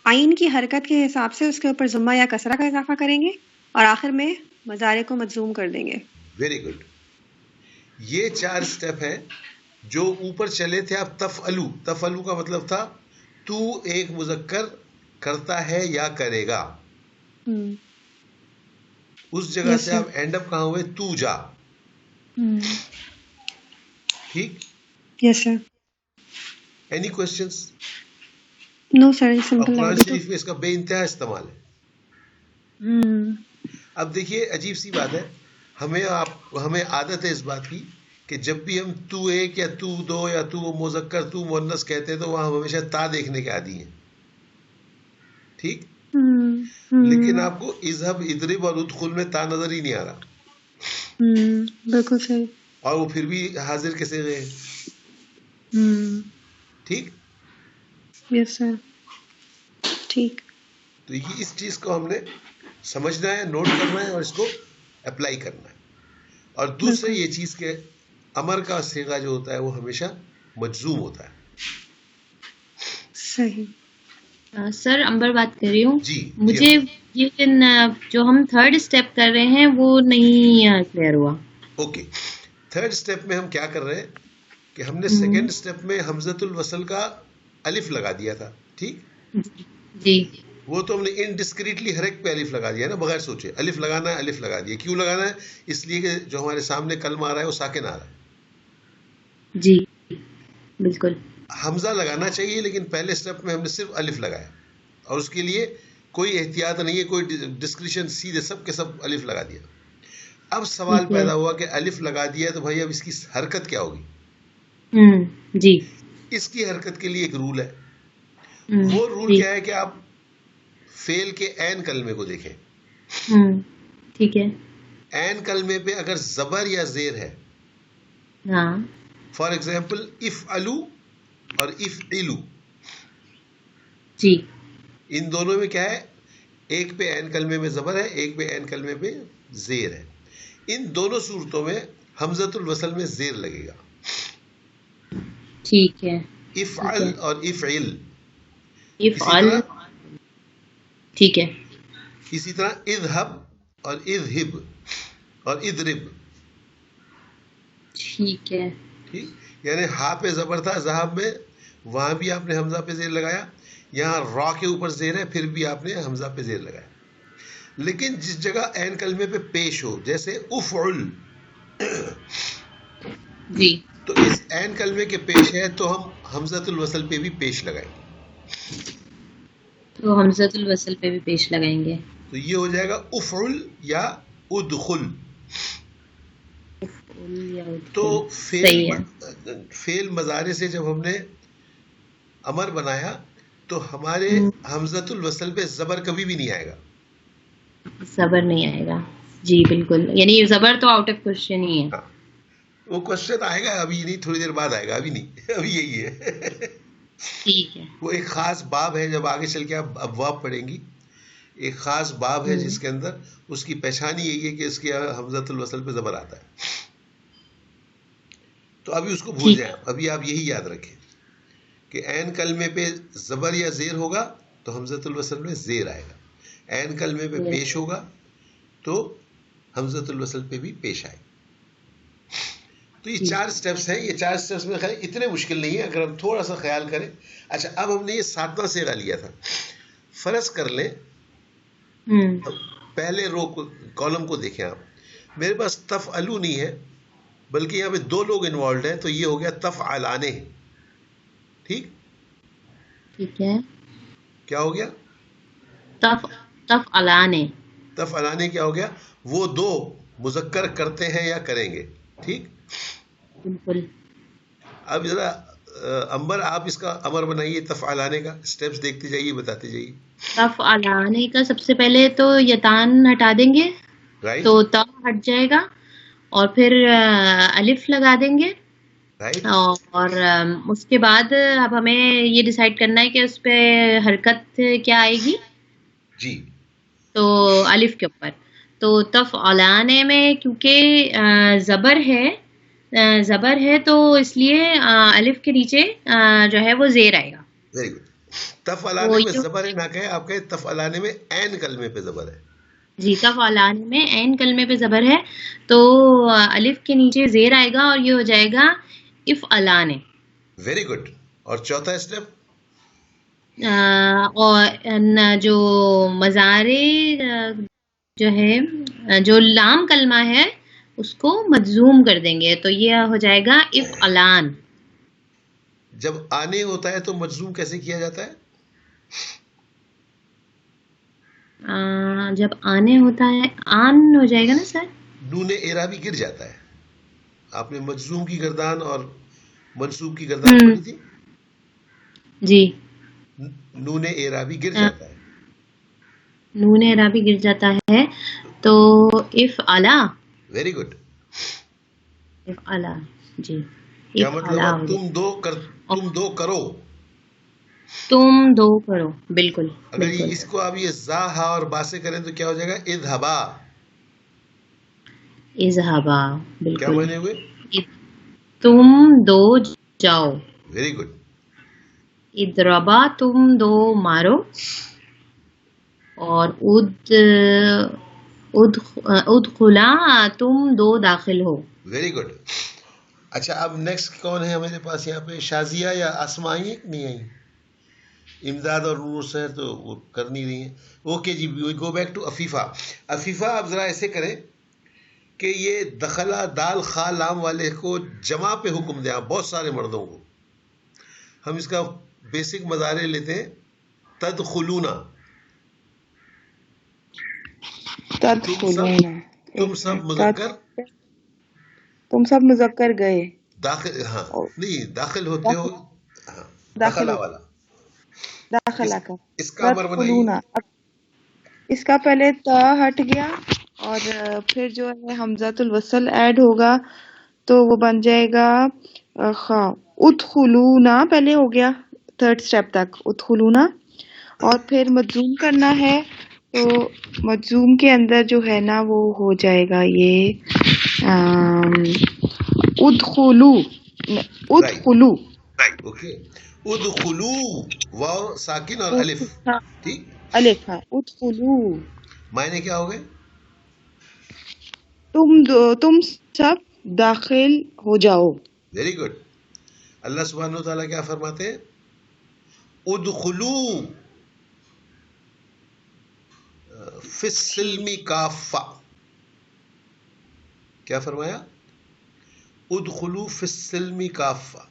عین کی حرکت کے حساب سے اس کے اوپر ضمہ یا کسرہ کا اضافہ کریں گے اور آخر میں مضارع کو مجزوم کر دیں گے. Very good. یہ 4 اسٹیپ ہیں جو اوپر چلے تھے. آپ تفعلو، تفعلو کا مطلب تھا تو ایک مذکر کرتا ہے یا کرے گا. اس جگہ یس سے سر. آپ اینڈ اپ کہاں ہوئے؟ تو جا. ٹھیک. یس سر. Any questions? نو سر اور سمپل ہے قرآن ابھی تو. شریف میں اس کا بے انتہا استعمال ہے. اب دیکھیے عجیب سی بات ہے، ہمیں عادت ہے اس بات کی کہ جب بھی ہم تو ایک یا تو دو یا تو مذکر تو مؤنث کہتے ہیں تو وہاں ہم ہمیشہ تا دیکھنے کے عادی ہیں. ٹھیک. لیکن آپ کو اذهب، اضرب اور ادخل میں تا نظر ہی نہیں آ رہا. بالکل صحیح. اور وہ پھر بھی حاضر کے صیغے ہیں. ٹھیک. یس سر. ٹھیک. تو یہ اس چیز کو ہم نے سمجھنا ہے، نوٹ کرنا ہے اور اس کو اپلائی کرنا ہے. اور دوسرے یہ چیز کہ امر کا صیغہ جو ہوتا ہے وہ ہمیشہ مجزوم ہوتا ہے. صحیح. سر امبر بات کر رہی ہوں. جی مجھے یہ جو ہم تھرڈ اسٹیپ کر رہے ہیں وہ نہیں کلیئر ہوا. اوکے. تھرڈ اسٹیپ میں ہم کیا کر رہے ہیں کہ ہم نے سیکنڈ اسٹیپ میں حمزۃ الوصل کا الف لگا دیا تھا. ٹھیک. جی. وہ تو ہم نے انڈسکریٹلی ہر ایک پہ الف لگا دیا نا، بغیر سوچے. الف لگانا ہے، الف لگا دیا. کیوں لگانا ہے؟ اس لیے کہ جو ہمارے سامنے کلمہ آ رہا ہے وہ ساکن آ رہا ہے. جی بالکل. حمزہ لگانا چاہیے لیکن پہلے اسٹیپ میں ہم نے صرف الف لگایا اور اس کے لیے کوئی احتیاط نہیں ہے، کوئی ڈسکریشن، سیدھے سب کے سب الف لگا دیا. اب سوال پیدا ہوا کہ الف لگا دیا تو بھائی اب اس کی حرکت کیا ہوگی؟ جی. اس کی حرکت کے لیے ایک رول ہے. وہ رول کیا ہے کہ آپ فعل کے عین کلمے کو دیکھیں. ٹھیک ہے. عین کلمے پہ اگر زبر یا زیر ہے، ہاں، فار ایگزامپل افعلو اور افعلو، جی، ان دونوں میں کیا ہے؟ ایک پہ عین کلمے میں زبر ہے، ایک پہ عین کلمے پہ زیر ہے. ان دونوں صورتوں میں حمزۃ الوصل میں زیر لگے گا. ٹھیک ہے. افعل اور افعل. افعل. ٹھیک ہے. اسی طرح اذهب اور اذهب اور اضرب. ٹھیک ہے. ٹھیک. یعنی ہا پہ زبر تھا ذہب میں، وہاں بھی آپ نے حمزہ پہ زیر لگایا، یہاں را کے اوپر زیر ہے پھر بھی آپ نے حمزہ پہ زیر لگایا. لیکن جس جگہ عین کلمے پہ پیش ہو، جیسے افعل، جی تو اس عین کلمے کے پیش ہے تو ہم حمزۃ الوصل پہ بھی پیش لگائیں گے. تو حمزۃ الوصل پہ بھی پیش لگائیں گے. تو یہ ہو جائے گا افعل یا ادخل. تو صحیح ہے. فعل مضارع سے جب ہم نے امر بنایا تو ہمارے حمزۃ الوصل پہ زبر کبھی بھی نہیں آئے گا. زبر نہیں آئے گا. جی بالکل، یعنی زبر تو آؤٹ آف کوشچن ہی ہے. وہ کوشچن آئے گا ابھی نہیں، تھوڑی دیر بعد آئے گا، ابھی نہیں، ابھی یہی ہے. ٹھیک ہے. وہ ایک خاص باب ہے، جب آگے چل کے آپ ابواب پڑھیں گی، ایک خاص باب ہے جس کے اندر اس کی پہچان یہی ہے کہ اس کے حمزۃ الوصل پہ زبر آتا ہے. تو ابھی اس کو بھول جائیں، ابھی آپ یہی یاد رکھیں کہ عین کلمے پہ زبر یا زیر ہوگا تو حمزۃ الوصل میں زیر آئے گا، عین کلمے پہ پیش ہوگا تو حمزۃ الوصل پہ بھی پیش آئے گا. تو یہ 4 سٹیپس ہیں. یہ 4 سٹیپس میں خیر اتنے مشکل نہیں ہے اگر ہم تھوڑا سا خیال کریں. اچھا، اب ہم نے یہ 7واں صیغہ لیا تھا. فرض کر لیں پہلے رو کالم کو دیکھیں آپ، میرے پاس تفعلو نہیں ہے بلکہ یہاں پہ 2 لوگ انوالوڈ ہیں، تو یہ ہو گیا تفعلانے. ٹھیک ہے. کیا ہو گیا؟ تفعلانے. تفعلانے کیا ہو گیا؟ وہ 2 مذکر کرتے ہیں یا کریں گے. ٹھیک، بالکل. اب ذرا امبر آپ اس کا امر بنائیے تفعلانے کا، سٹیپس دیکھتے جائیے، بتاتے جائیے. تفعلانے کا سب سے پہلے تو یتان ہٹا دیں گے، رائٹ تو تا ہٹ جائے گا، اور پھر الف لگا دیں گے، رائٹ. اور اس کے بعد اب ہمیں یہ ڈیسائیڈ کرنا ہے کہ اس پہ حرکت کیا آئے گی. جی، تو الف کے اوپر. تو تفعلانے میں کیونکہ زبر ہے تو اس لیے الف کے نیچے جو ہے وہ زیر آئے گا. Very good. تفعلانے میں زبر ہے نہ کہیں، آپ کہیں تفعلانے میں عین کلمے پہ زبر ہے. جی، تفعلانے میں عین کلمے پہ زبر ہے تو الف کے نیچے زیر آئے گا اور یہ ہو جائے گا افعلانے. Very good. اور چوتھا اسٹیپ؟ اور جو مضارع جو ہے، جو لام کلمہ ہے اس کو مجزوم کر دیں گے، تو یہ ہو جائے گا افعلان. جب آنے ہوتا ہے تو مجزوم کیسے کیا جاتا ہے؟ جب آنے ہوتا ہے آن ہو جائے گا نا سر. نون اعرابی گر جاتا ہے. آپ نے مجزوم کی گردان اور منصوب کی گردان پڑھی تھی. جی، نون اعرابی گر جاتا ہے. نون اعرابی گر جاتا ہے تو افعلا. Very good. افعلا. جی، کیا مطلب ہے؟ تم دو کرو. تم 2 کرو. بالکل. اگر اس کو آپ یہ زا ہا اور با سے کریں تو کیا ہو جائے گا؟ اذهبا. اذهبا. بالکل. کیا معنی ہوئے؟ تم 2 جاؤ. Very good. اضربا، تم 2 مارو. اور ادخلا، تم 2 داخل ہو. Very good. اچھا، اب نیکسٹ کون ہے ہمارے پاس یہاں پہ؟ شازیہ یا آسما آئی ہیں کہ نہیں آئی؟ امداد اور نور سحر تو وہ کر نہیں رہی ہیں. اوکے جی، we go back to Afifa. Afifa آپ ذرا ایسے کریں کہ یہ دخلا دال خا لام والے کو جمع پہ حکم دیں، بہت سارے مردوں کو. ہم اس کا بیسک مضارع لیتے ہیں. تدخلونا، تم سب مذکر، تم سب مذکر گئے. داخل، ہاں نہیں، داخل ہوتے ہو. داخلہ والا، داخلہ کا. اس کا امر بنائیے. اس کا پہلے تا ہٹ گیا اور پھر جو ہے حمزۃ الوصل ایڈ ہوگا تو وہ بن جائے گا خا. ادخلونا پہلے ہو گیا 3rd سٹیپ تک ادخلونا، اور پھر مجزوم کرنا ہے تو مجزوم کے اندر جو ہے نا وہ ہو جائے گا یہ ادخلو. اوکے، ادخلو واو ساکن اور الف. ٹھیک، الف. ہاں، ادخلو معنی کیا ہو گئے؟ تم سب داخل ہو جاؤ. Very good. اللہ سبحانہ و تعالیٰ کیا فرماتے ہیں؟ ادخلو فی السلم کافہ. کیا فرمایا؟ ادخلو فی السلم کافہ،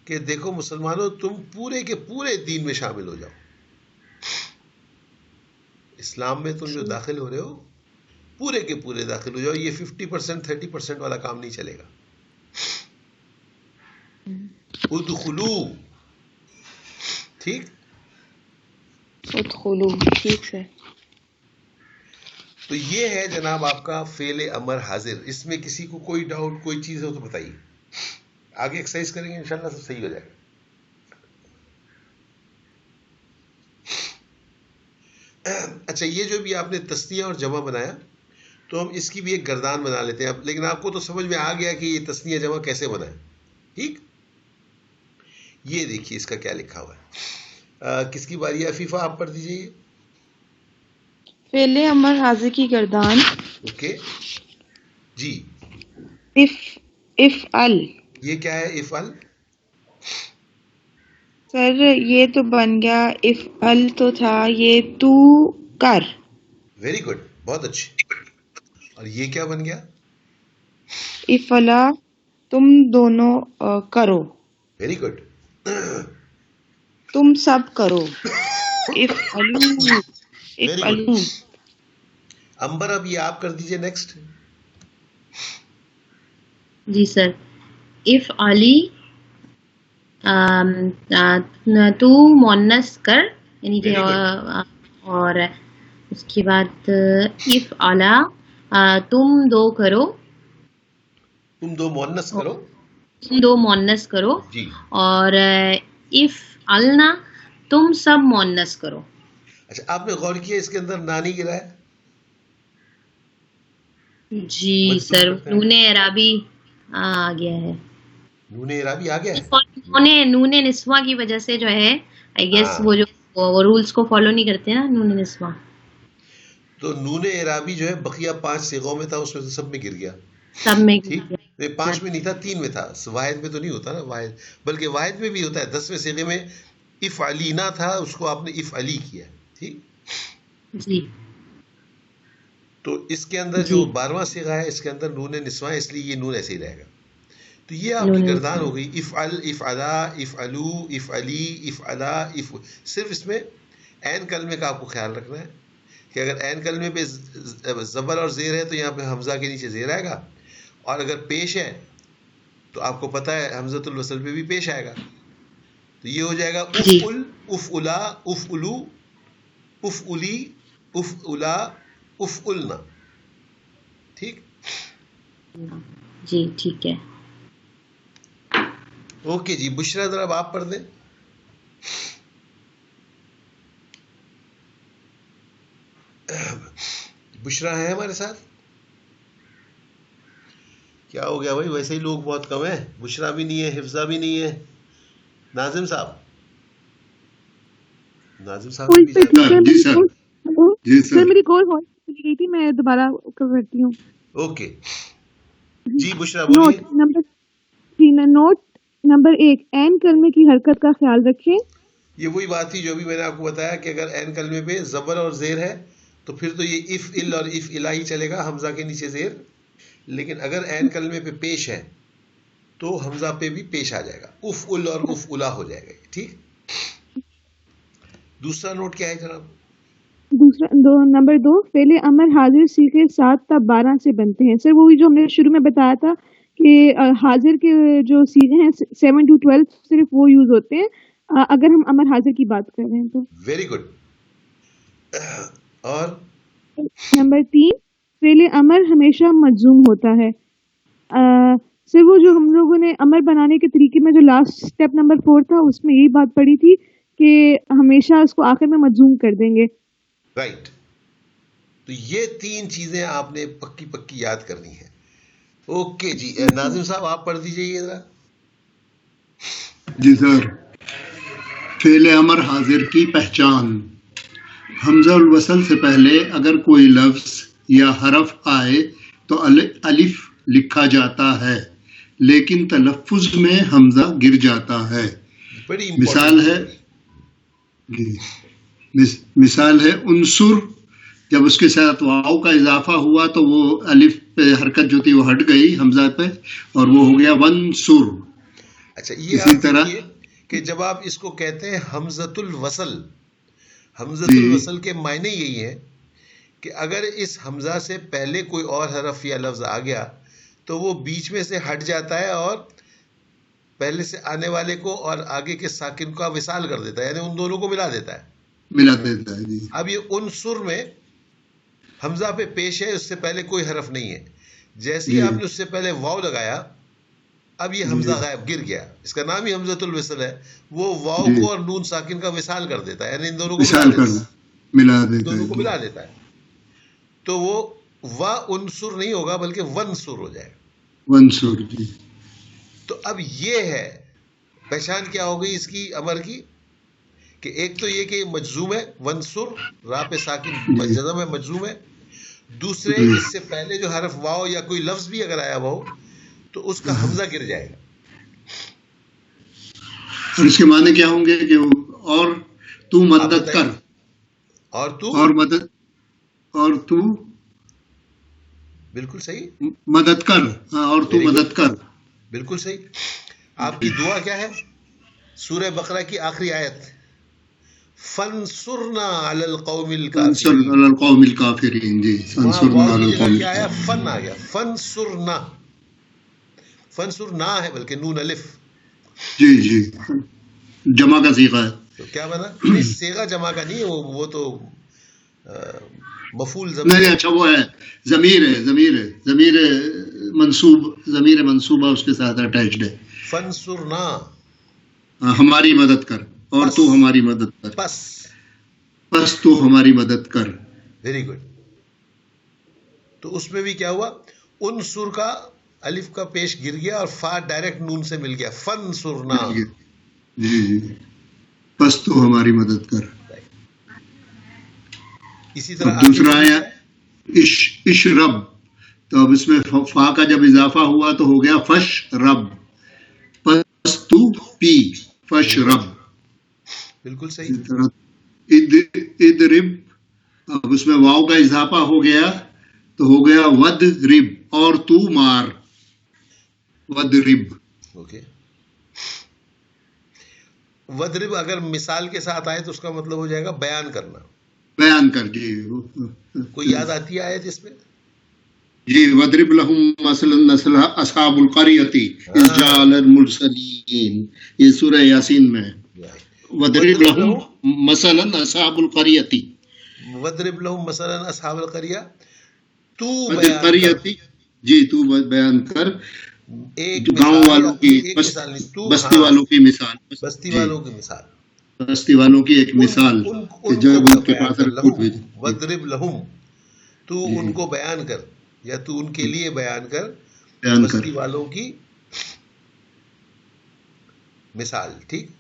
کہ دیکھو مسلمانوں تم پورے کے پورے دین میں شامل ہو جاؤ. اسلام میں تم جو داخل ہو رہے ہو پورے کے پورے داخل ہو جاؤ. یہ 50% 30% والا کام نہیں چلے گا. ادخلو، ٹھیک. ادخلو، ٹھیک سے. تو یہ ہے جناب آپ کا فعل امر حاضر. اس میں کسی کو کوئی ڈاؤٹ کوئی چیز ہو تو بتائیے. آگے ایکسرسائز کریں گے انشاءاللہ سب صحیح ہو جائے گا. اچھا، یہ جو بھی آپ نے تثنیہ اور جمع بنایا تو ہم اس کی بھی ایک گردان بنا لیتے ہیں اب. لیکن آپ کو تو سمجھ میں آ گیا کہ یہ تثنیہ جمع کیسے بنا ہے، ٹھیک. یہ دیکھیے اس کا کیا لکھا ہوا ہے. کس کی باری ہے؟ عفیفہ آپ پڑھ دیجیے. فعل امر حاضر کی گردان. اوکے جی. افعل. یہ کیا ہے افعل؟ سر یہ تو بن گیا افعل تو تھا، یہ تو کر. ویری گڈ، بہت اچھے. اور یہ کیا بن گیا؟ افعلا تم دونوں کرو. Very good. تم سب کرو. افعلو. ویری افعلو. گڈ. امبر اب یہ آپ کر دیجئے نیکسٹ. جی سر. افعلی تو مونس کر، یعنی کہ اور اس کے بعد افعلا تم دو کرو. تم دو مؤنث کرو. تم دو مونس کرو. جی. اور افعلنا تم سب مونس کرو. اچھا، آپ نے غور کیا اس کے اندر نانی گرا ہے؟ جی سر. نون اعرابی آ گیا ہے. نون اعرابی آ گیا ہے. نون نسواں کی وجہ سے جو ہے آئی گیس وہ جو رولز کو فالو نہیں کرتے نا نون نسواں. تو نون اعرابی جو ہے بقیہ 5 صیغوں میں تھا، اس میں سے سب میں گر گیا. سب میں ٹھیک. 5 میں نہیں تھا، 3 میں تھا. واحد میں تو نہیں ہوتا نا، واحد بلکہ واحد میں بھی ہوتا ہے. 10ویں صیغے میں افعلینا تھا، اس کو آپ نے افعلی کیا. ٹھیک جی. تو اس کے اندر جو 12واں صیغہ ہے اس کے اندر نون نسواں، اس لیے یہ نون ایسے ہی رہے گا. تو یہ آپ کی گردان ہو گئی. افعل، افعلا، افعلو، افعلی، افعلا، صرف اس میں عین کلمے کا آپ کو خیال رکھنا ہے کہ اگر عین کلمے پہ زبر اور زیر ہے تو یہاں پہ حمزہ کے نیچے زیر آئے گا، اور اگر پیش ہے تو آپ کو پتہ ہے حمزۃ الوصل پہ بھی پیش آئے گا. تو یہ ہو جائے گا افعل، افعلا، افعلو، افعلی، افعلا، افعلنا. ٹھیک. جی ٹھیک ہے. اوکے جی. بشرا ذرا آپ پڑھ دیں. بشرا ہے ہمارے ساتھ؟ کیا ہو گیا بھائی؟ ویسے ہی لوگ بہت کم ہیں. بشرا بھی نہیں ہے، حفظہ بھی نہیں ہے. ناظم صاحب، ناظم صاحب جی سر. جی سر. میری کال ہو گئی تھی، میں دوبارہ کرتی ہوں. اوکے جی. بشرا بولیے. نوٹ نمبر 1، عین کلمے کی حرکت کا خیال رکھیں. یہ وہی بات تھی جو ابھی میں نے آپ کو بتایا کہ اگر عین کلمے پہ زبر اور زیر ہے تو پھر تو یہ افعل اور افعلا ہی چلے گا، حمزہ کے نیچے زیر. لیکن اگر عین کلمے پہ پیش ہے تو حمزہ پہ بھی پیش آ جائے گا، افعل اور افعلا ہو جائے گا. ٹھیک. دوسرا نوٹ کیا ہے جناب؟ نمبر 2، فعل امر حاضر صیغے 7 تا 12 سے بنتے ہیں. سر وہی جو ہم نے شروع میں بتایا تھا کہ حاضر کے جو صیغے ہیں 7 to 12 صرف وہ یوز ہوتے ہیں اگر ہم امر حاضر کی بات کر رہے ہیں تو. Very good. اور نمبر 3، فعل امر ہمیشہ مجزوم ہوتا ہے. سر وہ جو ہم لوگوں نے امر بنانے کے طریقے میں جو لاسٹ اسٹیپ نمبر 4 تھا اس میں یہی بات پڑی تھی کہ ہمیشہ اس کو آخر میں مجزوم کر دیں گے. رائٹ. تو یہ 3 چیزیں آپ نے پکی پکی یاد کرنی ہے. اوکے جی. ناظم صاحب آپ پڑھ دیجئے یہ ذرا. جی سر. فعل امر حاضر کی پہچان. حمزہ الوصل سے پہلے اگر کوئی لفظ یا حرف آئے تو الف لکھا جاتا ہے، لیکن تلفظ میں حمزہ گر جاتا ہے. بڑی مثال ہے مثال ہے انصر، جب اس کے ساتھ واو کا اضافہ ہوا تو وہ الف پہ حرکت جو تھی وہ ہٹ گئی حمزہ پہ اور وہ ہو گیا ونصر. اچھا یہ اسی آپ طرح دیکھیے کہ جب آپ اس کو کہتے ہیں حمزۃ الوصل، حمزۃ الوصل کے معنی یہی ہے کہ اگر اس حمزہ سے پہلے کوئی اور حرف یا لفظ آ گیا تو وہ بیچ میں سے ہٹ جاتا ہے اور پہلے سے آنے والے کو اور آگے کے ساکن کا وصال کر دیتا ہے، یعنی ان دونوں کو ملا دیتا ہے. ملا دیتا ہے. جی اب یہ عنصر میں حمزہ پہ پیش ہے، اس سے پہلے کوئی حرف نہیں ہے، جیسے ہی آپ نے اس سے پہلے واو لگایا اب یہ حمزہ غائب گر گیا، اس کا نام ہی حمزۃ الوصل ہے. وہ واو کو اور نون ساکن کا وصال کر دیتا ہے، یعنی ان دونوں کو ملا دیتا دونوں ہے. کو ملا دیتا ہے. تو وہ وا عنصر نہیں ہوگا بلکہ ونصر ہو جائے. ونصر. جی تو اب یہ ہے پہچان کیا ہو گئی اس کی امر کی، کہ ایک تو یہ کہ مجزوم ہے ونصر، را پہ ساکن جزم ہے مجزوم ہے. دوسرے اس سے پہلے جو حرف واو یا کوئی لفظ بھی اگر آیا ہوا ہو تو اس کا حمزہ گر جائے گا. اور اس کے معنی کیا ہوں گے کہ اور تو مدد کر، اور تو اور مدد، اور تو بالکل صحیح مدد کر. ہاں اور تو مدد کر، بالکل صحیح. آپ کی دعا کیا ہے؟ سورہ بقرہ کی آخری آیت فَانْصُرْنَا عَلَى الْقَوْمِ الْكَافِرِينَ. علی القوم الکافرین. جی وہاں واو کی جگہ کیا آیا؟ فن آ گیا. فَانْصُرْنَا، فَانْصُرْنَا ہے بلکہ نون الف. جی جی جمع کا صیغہ ہے. تو کیا بنا؟ نہیں صیغہ جمع کا نہیں ہے، وہ تو مفعول ضمیر. نہیں اچھا وہ ہے ضمیر ہے، ضمیر منصوب، ضمیر منصوبہ اس کے ساتھ اٹیچڈ ہے. فَانْصُرْنَا ہماری مدد کر، اور تو ہماری مدد کر، بس تو ہماری مدد کر. Very good. تو اس میں بھی کیا ہوا؟ انصر کا الف کا پیش گر گیا اور فا ڈائریکٹ نون سے مل گیا. فَانْصُرْنَا. جی جی بس تو ہماری مدد کر. اسی طرح دوسرا آیا اشرب، تو اب اس میں فا کا جب اضافہ ہوا تو ہو گیا فش رب، بس تو پی، فش رب. بالکل صحیح. ادرب، اب اس میں واو کا اضافہ ہو گیا تو ہو گیا ود رب، اور تو مار، ود رب. اوکے. وَدْرِب اگر مثال کے ساتھ آئے تو اس کا مطلب ہو جائے گا بیان کرنا. بیان کر. جی کوئی یاد آتی ہے آیت اس میں؟ جی وَضْرِبْ لَهُم مَثَلًا أَصْحَابُ الْقَرْيَةِ إِذْ جَاءَ الْمُرْسَلِينَ، یہ سورہ یاسین میں. وَضْرِبْ لَهُم مَثَلًا أَصْحَابُ الْقَرْيَةِ، وَضْرِبْ لَهُم مَثَلًا أَصْحَابَ الْقَرْيَةِ. تو بیان کر. جی تو بیان کر ایک گاؤں والوں کی، بستی والوں کی مثال، بستی والوں کی مثال، بستی والوں کی ایک مثال جو ان کے پاس رکوٹ ہوئی. وَضْرِبْ لَهُم، تو ان کو بیان کر یا تو ان کے لیے بیان کر بستی والوں کی مثال. ٹھیک،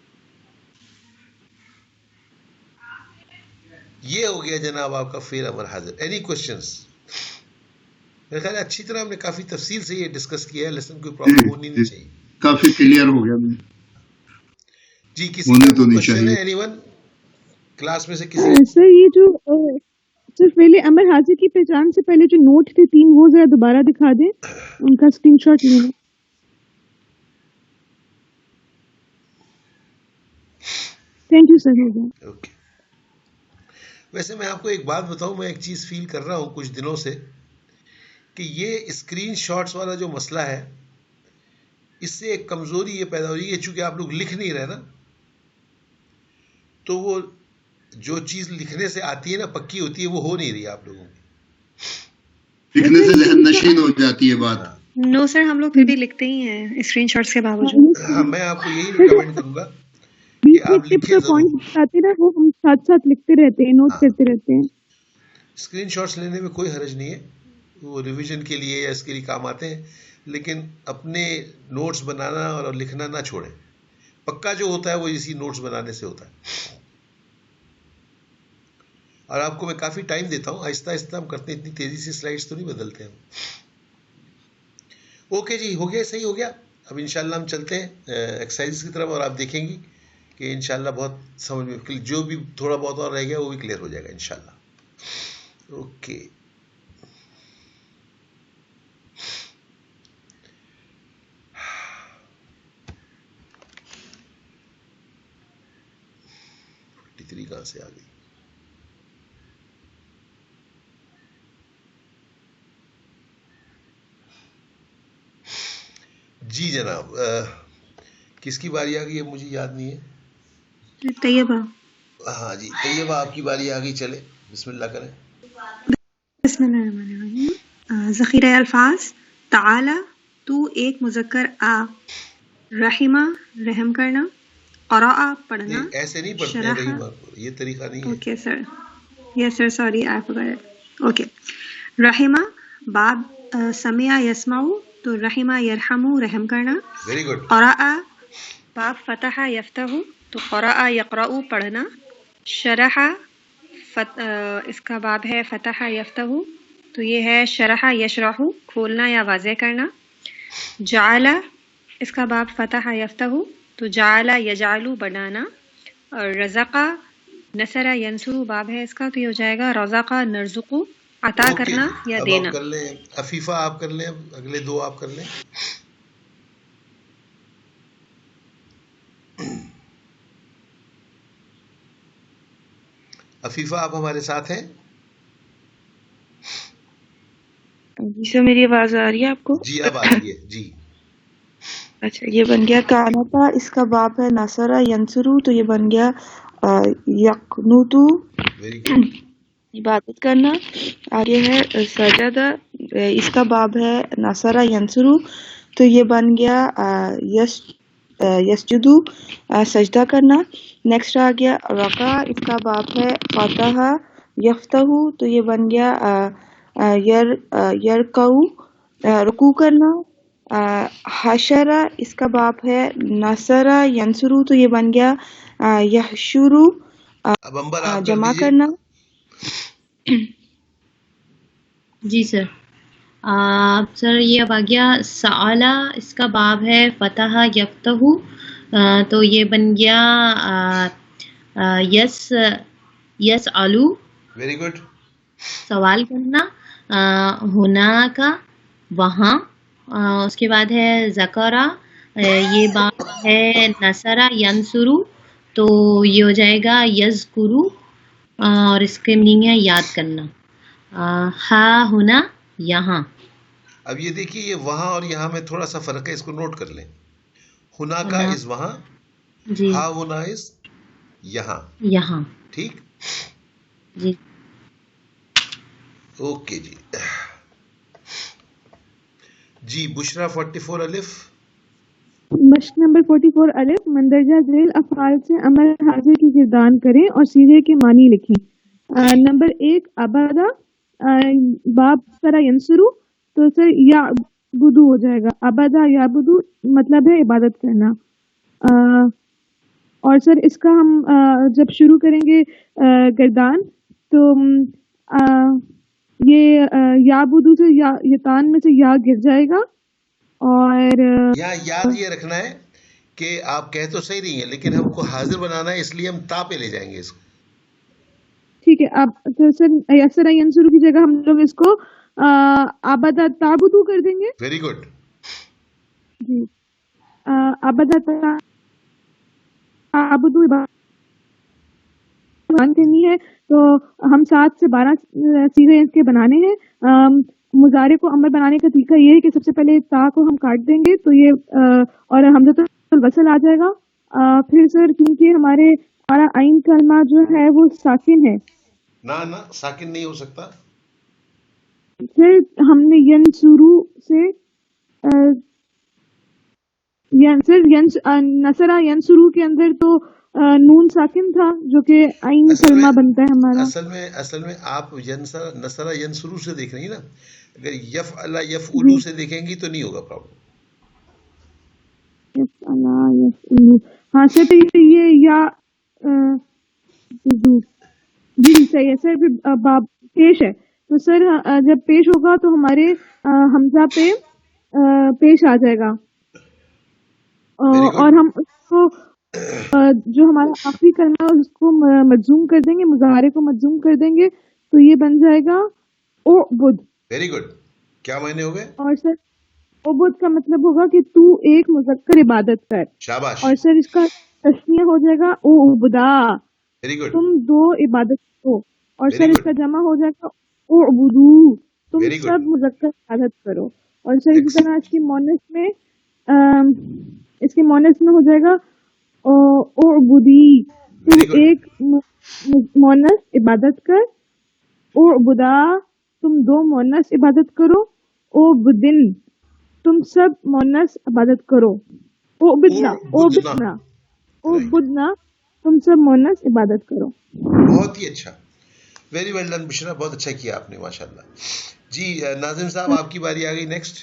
یہ ہو گیا جناب آپ کا فعل امر حاضر. Any questions? میرے خیال ہے اچھی طرح ہم نے کافی تفصیل سے یہ ڈسکس کیا ہے، لیسن کوئی پرابلم ہونی نہیں چاہیے. کافی کلیئر ہو گیا. جی کسی کا کوئی کوشچن ہے؟ اینی ون کلاس میں سے کسی؟ سر یہ جو صرف پہلے امر حاضر کی پہچان سے پہلے جو نوٹ تھے 3 وہ ذرا دوبارہ دکھا دیں، ان کا اسکرین شاٹ لینا. Thank you sir. ہو گیا. اوکے. ویسے میں آپ کو ایک بات بتاؤں، میں ایک چیز فیل کر رہا ہوں کچھ دنوں سے کہ یہ اسکرین شاٹس والا جو مسئلہ ہے اس سے ایک کمزوری یہ پیدا ہو رہی ہے، چونکہ آپ لوگ لکھ نہیں رہے نا، تو وہ جو چیز لکھنے سے آتی ہے نا پکی ہوتی ہے، وہ ہو نہیں رہی آپ لوگوں کی. لکھنے سے ذہن نشین ہو جاتی ہے بات. نو سر ہم لوگ پھر بھی لکھتے ہی ہیں اسکرین شاٹس کے باوجود. ہاں میں آپ کو یہی ریکمینڈ کروں گا کہ آپ لکھیں ضرور. آتے نا وہ ہم ساتھ ساتھ لکھتے رہتے ہیں، نوٹ کرتے رہتے ہیں. اسکرین شاٹس لینے میں کوئی حرج نہیں ہے، وہ ریویژن کے لیے یا اس کے لیے کام آتے ہیں، لیکن اپنے نوٹس بنانا اور لکھنا نہ چھوڑیں. پکا جو ہوتا ہے وہ اسی نوٹس بنانے سے ہوتا ہے. اور آپ کو میں کافی ٹائم دیتا ہوں، آہستہ آہستہ ہم کرتے ہیں، اتنی تیزی سے سلائڈس تو نہیں بدلتے ہم. اوکے جی، ہو گیا، صحیح ہو گیا. اب انشاءاللہ ہم چلتے ہیں ایکسرسائز کی طرف، اور آپ دیکھیں گی کہ انشاءاللہ بہت سمجھ میں جو بھی تھوڑا بہت اور رہ گیا وہ بھی کلیئر ہو جائے گا انشاءاللہ. اوکے. کہاں سے آ گئی؟ جی جناب، کس کی باری آ گئی ہے مجھے یاد نہیں ہے. طیبہ. ہاں جی طیبہ، آپ کی باری آ گئی. چلے بسم اللہ کریں. بسم اللہ الرحمن الرحیم. ذخیرہ الفاظ. تعالی تو ایک مذکر آ. رحمہ رحم کرنا. قرأ پڑھنا. ایسے نہیں پڑھتے ہیں رحیمہ کو، یہ طریقہ نہیں ہے. Okay sir. Yes sir, sorry I forgot. Okay. رحمہ باب سمع یسمع تو رحمہ یرحم رحم کرنا. Very good. قرأ باب فتح یفتح تو قرأ یقرأ پڑھنا. شرح اس کا باب ہے فتح یفتح تو یہ ہے شرح یشرح کھولنا یا واضح کرنا. جعل اس کا باب فتح یفتح تو جعل یجعل بنانا. اور رزق نصر ینصر باب ہے اس کا تو یہ ہو جائے گا رزق نرزق عطا کرنا یا دینا. کر لیں عفیفہ، آپ کر لیں اگلے دو، آپ کر لیں. عفیفہ آپ ہمارے ساتھ ہیں؟ جی سر، میری آواز آ رہی ہے آپ کو؟ جی اب آ رہی ہے. جی اچھا، یہ بن گیا کانتا، اس کا باب ہے نصرہ ینصرو تو یہ بن گیا یقنوتو ویری گڈ. عبادت کرنا. آگے ہے سجدہ، اس کا باب ہے نصرہ ینصرو تو یہ بن گیا یسجدو سجدہ کرنا. نیکسٹ آ گیا رکع، اس کا باب ہے فتح یفتح تو یہ بن گیا یرکعو رکوع کرنا. حشر اس کا باب ہے نصرہ ینصرو تو یہ بن گیا یحشرو اب امبر آپ جمع کرنا. جی سر. سر یہ اب آ گیا سعالا، اس کا باب ہے فتح یفتح تو یہ بن گیا یس آلو ویری گڈ. سوال کرنا. ہونا کا وہاں. اس کے بعد ہے ذکرہ، یہ باب ہے نصرہ ینصرو تو یہ ہو جائے گا یذکرو اور اس کے میننگ ہے یاد کرنا. ہا ہونا یہاں. اب یہ دیکھیے یہ وہاں اور یہاں میں تھوڑا سا فرق ہے، اس کو نوٹ کر لیں. ہونا کا از وہاں، جی ہا ہونا از یہاں. یہاں. ٹھیک. جی اوکے جی. جی بشرا 44 الف. مشق نمبر 44 الف. مندرجہ ذیل افعال سے امر حاضر کی گردان کریں اور صیغے کے معنی لکھیں. نمبر 1 ابدا باب سرا ینصرو تو سر یا بدو ہو جائے گا. ابدا یا بدو مطلب ہے عبادت کرنا. اور سر اس کا ہم جب شروع کریں گے گردان تو یہ یا بدو سے یا یتان میں سے یا گر جائے گا. اور یہاں یاد یہ رکھنا ہے کہ آپ کہہ تو صحیح رہی ہیں لیکن ہم کو حاضر بنانا ہے، اس لیے ہم تا پہ لے جائیں گے اس کو. ٹھیک ہے. اب سر یسر ینصرو کی جگہ ہم لوگ اس کو آبادا تعبدو کر دیں گے. Very good. جی آبادا تعبدو کرنی ہے تو ہم 7 سے 12 صیغے اس کے بنانے ہیں. مضارع کو امر بنانے کا طریقہ یہ ہے کہ سب سے پہلے تا کو ہم کاٹ دیں گے تو یہ اور حمزۃ الوصل آ جائے گا. پھر سر کیونکہ ہمارا عین کلمہ جو ہے وہ ساکن ہے، نہ ساکن نہیں ہو سکتا. پھر ہم نے ینصرو سے نصرہ ینصرو کے اندر تو نون ساکن تھا جو کہ عین کلمہ بنتا ہے ہمارا. اصل میں آپ نصرہ ینصرو سے دیکھ رہی ہیں نا، اگر یفعل یفعلو سے دیکھیں گی تو نہیں ہوگا پرابلم. ہاں سر یہ یا جی صحیح ہے سر. پھر باب پیش ہے تو سر جب پیش ہوگا تو ہمارے حمزہ پہ پیش آ جائے گا. Very good. اور ہم اس کو جو ہمارا آخری کلمہ ہے اس کو مجزوم کر دیں گے، مظاہرے کو مجزوم کر دیں گے تو یہ بن جائے گا او بدھ. Very good. کیا معنی ہو گئے؟ اور سر عبد کا مطلب ہوگا کہ تو ایک مذکر عبادت کر. شاباش. اور سر اس کا تسنیہ ہو جائے گا او عبدا، ویری گڈ. تم دو عبادت کرو. اور Very سر اس good. کا جمع ہو جائے گا او عبدو، تم Very good. سب مذکر عبادت کرو. اور سر اسی طرح اس کی مونس میں ہو جائے گا او عبودی، تم Very good. ایک مونس عبادت کر. او عبدا، تم دو مونس عبادت کرو. او بدن، تم سب مونس عبادت کرو. او بدنا، او بدنا، او بدنا، تم سب مونس عبادت کرو. بہت ہی اچھا. ویری ویل ڈن بشرا، بہت اچھا کیا آپ نے ماشاء اللہ. جی ناظم صاحب آپ کی باری آ گئی. نیکسٹ.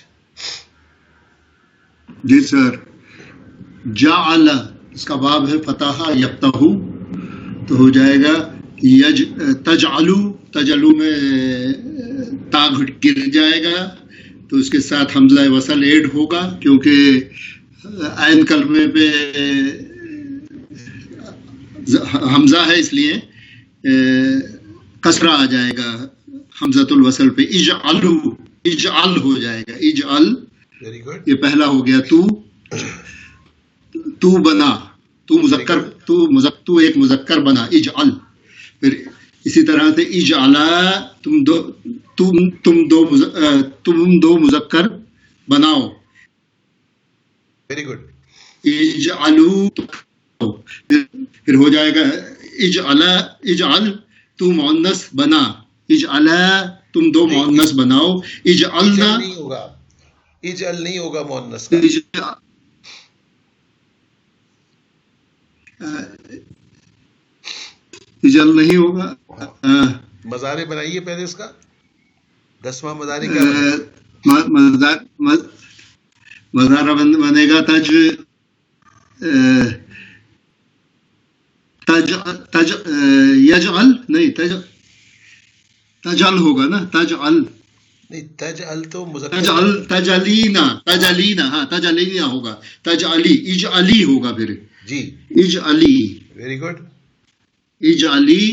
جی سر. جعل اس کا باب ہے فتح یفتح، تو ہو جائے گا تجعلو. تجعلو میں تا گر جائے گا تو اس کے ساتھ حمزہ وصل ایڈ ہوگا، کیونکہ عین کلمے پہ حمزہ ہے اس لیے کسرہ آ جائے گا حمزۃ الوصل پہ. اجعلو، اجعل ہو جائے گا. اجعل ویری گڈ. یہ پہلا ہو گیا. تو بنا، تو مذکر، تو ایک مذکر بنا. اجعل. پھر اسی طرح سے اجعلا، تم دو مذکر بناؤ. Very good. اجعلو، پھر ہو جائے گا اجعلا، اجعل تو مؤنث بنا. اجعلا، تم دو مؤنث بناؤ. اجعلنا نہیں ہوگا، اجعل نہیں ہوگا مؤنث کا. اجعل نہیں ہوگا. مظاہرے بنائیے پہلے اس کا 10واں مظاہرے کیا مظاہرہ بنے گا یجعل نہیں، تجعل ہوگا نا. تجعل نہیں، تجعل تو مذکر. تجعلینا، تجعلینا، ہاں تجعلینا ہوگا. تجعلی، اجعلی ہوگا. پھر جی اجعلی، ویری گڈ. اجعلی.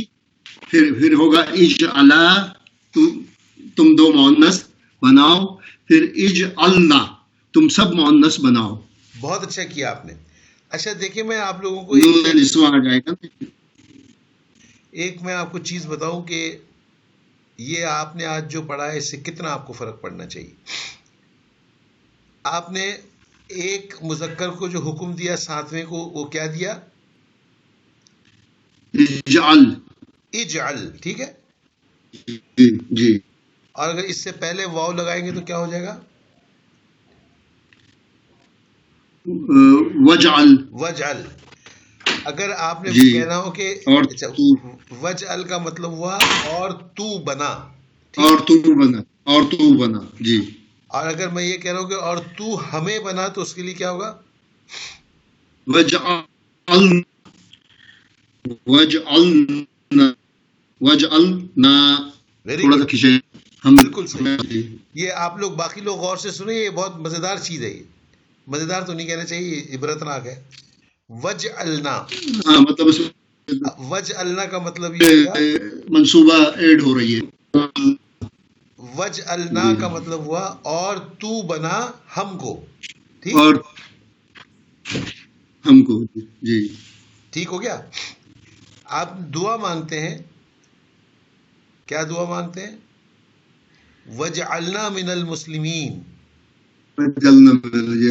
پھر ہوگا اجعلا، تم دو مؤنث بناؤ. پھر اجعلنا، تم سب مؤنث بناؤ. بہت اچھا کیا آپ نے. اچھا دیکھیں میں آپ لوگوں کو نسواں آ جائے گا. ایک میں آپ کو چیز بتاؤں کہ یہ آپ نے آج جو پڑھا ہے اس سے کتنا آپ کو فرق پڑنا چاہیے. آپ نے ایک مذکر کو جو حکم دیا 7ویں کو، وہ کیا دیا؟ اجعل. اجعل، ٹھیک ہے. جی. اور اگر اس سے پہلے واو لگائیں گے تو کیا ہو جائے گا؟ وجعل. وجعل. اگر آپ نے جی. کہنا ہو کہ وجعل کا مطلب ہوا اور تو بنا، اور تو بنا، اور تو بنا. جی. اور اگر میں یہ کہہ رہا ہوں کہ اور تو ہمیں بنا، تو اس کے لیے کیا ہوگا؟ وجعل، وجعلنا، وجعلنا. تھوڑا سا کھینچے ہم. بالکل صحیح. یہ آپ لوگ باقی لوگ غور سے سنیں، یہ بہت مزیدار چیز ہے. یہ مزیدار تو نہیں کہنا چاہیے، یہ عبرتناک ہے. وجعلنا، ہاں مطلب وجعلنا کا مطلب یہ ہوگا منصوبہ ایڈ ہو رہی ہے. وجعلنا کا مطلب ہوا اور تو بنا ہم کو. ٹھیک، اور ہم کو. جی ٹھیک ہو گیا. آپ دعا مانگتے ہیں، کیا دعا مانگتے ہیں؟ وجعلنا من المسلمین.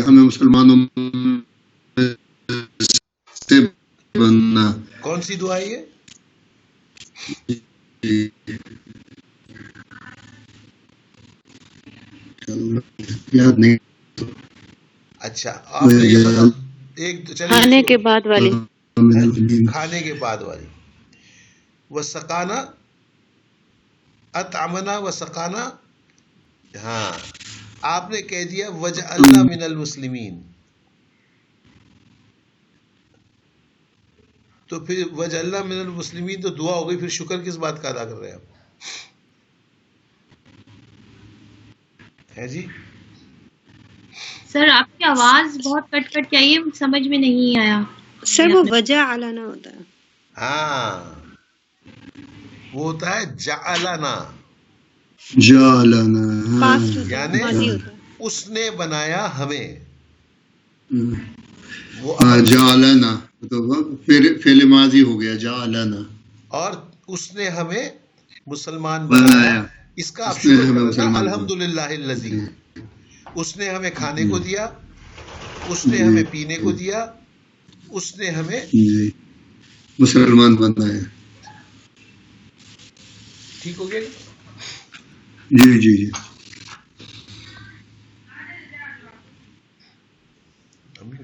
ہمیں مسلمانوں سے بننا. کون سی دعا ہے یہ؟ یاد نہیں. اچھا آپ نے یہ بتا، ایک کھانے کے بعد والی، کھانے کے بعد والی. وسقانا، اطعمنا وسقانا. ہاں آپ نے کہہ دیا وجعلنا من المسلمین، تو پھر وجعلنا من المسلمین تو دعا ہو گئی. پھر شکر کس بات کا ادا کر رہے ہیں آپ؟ ہے جی سر آپ کی آواز بہت کٹ کٹ کے آئی ہے, سمجھ میں نہیں آیا. سر وہ وجہ علانا ہوتا ہے. ہاں وہ ہوتا ہے جعلنا, جعلنا پاسٹ ہوتا ہے, یعنی ماضی ہوتا ہے. اس نے بنایا ہمیں. وہ جعلنا تو فعل ماضی ہو گیا جعلنا, اور اس نے ہمیں مسلمان بنایا. بنایا. اس کا آپ شکر کریں نا, الحمدللہ الذی. اس نے ہمیں کھانے کو دیا, اس نے ہمیں پینے کو دیا, اس نے ہمیں جی مسلمان بنایا. ٹھیک ہو گیا. جی جی جی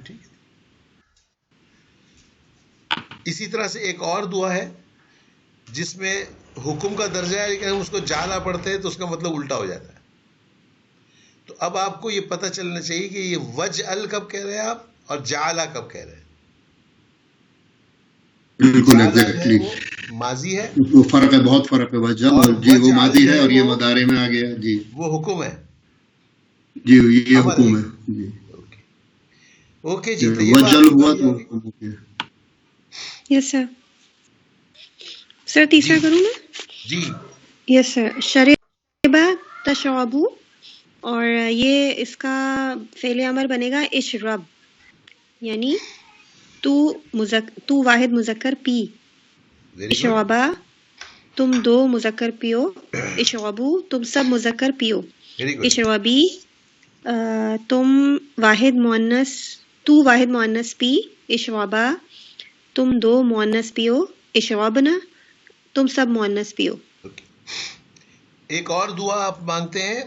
ٹھیک. اسی طرح سے ایک اور دعا ہے جس میں حکم کا درجہ ہے لیکن ہم اس کو جعلا پڑھتے ہیں تو اس کا مطلب الٹا ہو جاتا ہے. تو اب آپ کو یہ پتہ چلنا چاہیے کہ یہ وجعل کب کہہ رہے ہیں آپ اور جعلا کب کہہ رہے ہیں. بالکل جعلا ایگزیکٹلی ہے وہ ماضی ہے, وہ فرق ہے, بہت فرق ہے. وجہ اور جی وہ وجعل ماضی ہے ہے اور یہ وہ مضارع میں آ گیا. جی وہ حکم ہے. جی یہ امر حکم ہے. جی اوکے جی. طیبہ وجل آپ کی ہوا باری تو آگے. حکم ہو گیا. یس سر. سر تیسرا جی کروں میں. جی یس سر. شربہ تشربو, اور یہ اس کا فعل امر بنے گا اشرب, یعنی تو واحد مذکر پی. Very good. اشربا تم دو مذکر پیو. اشربو تم سب مذکر پیو. Very good. اشربی تم واحد مؤنث, تو واحد مؤنث پی. اشربا تم دو مؤنث پیو. اشربنا تم سب مؤنث پیو. ایک اور دعا آپ مانگتے ہیں,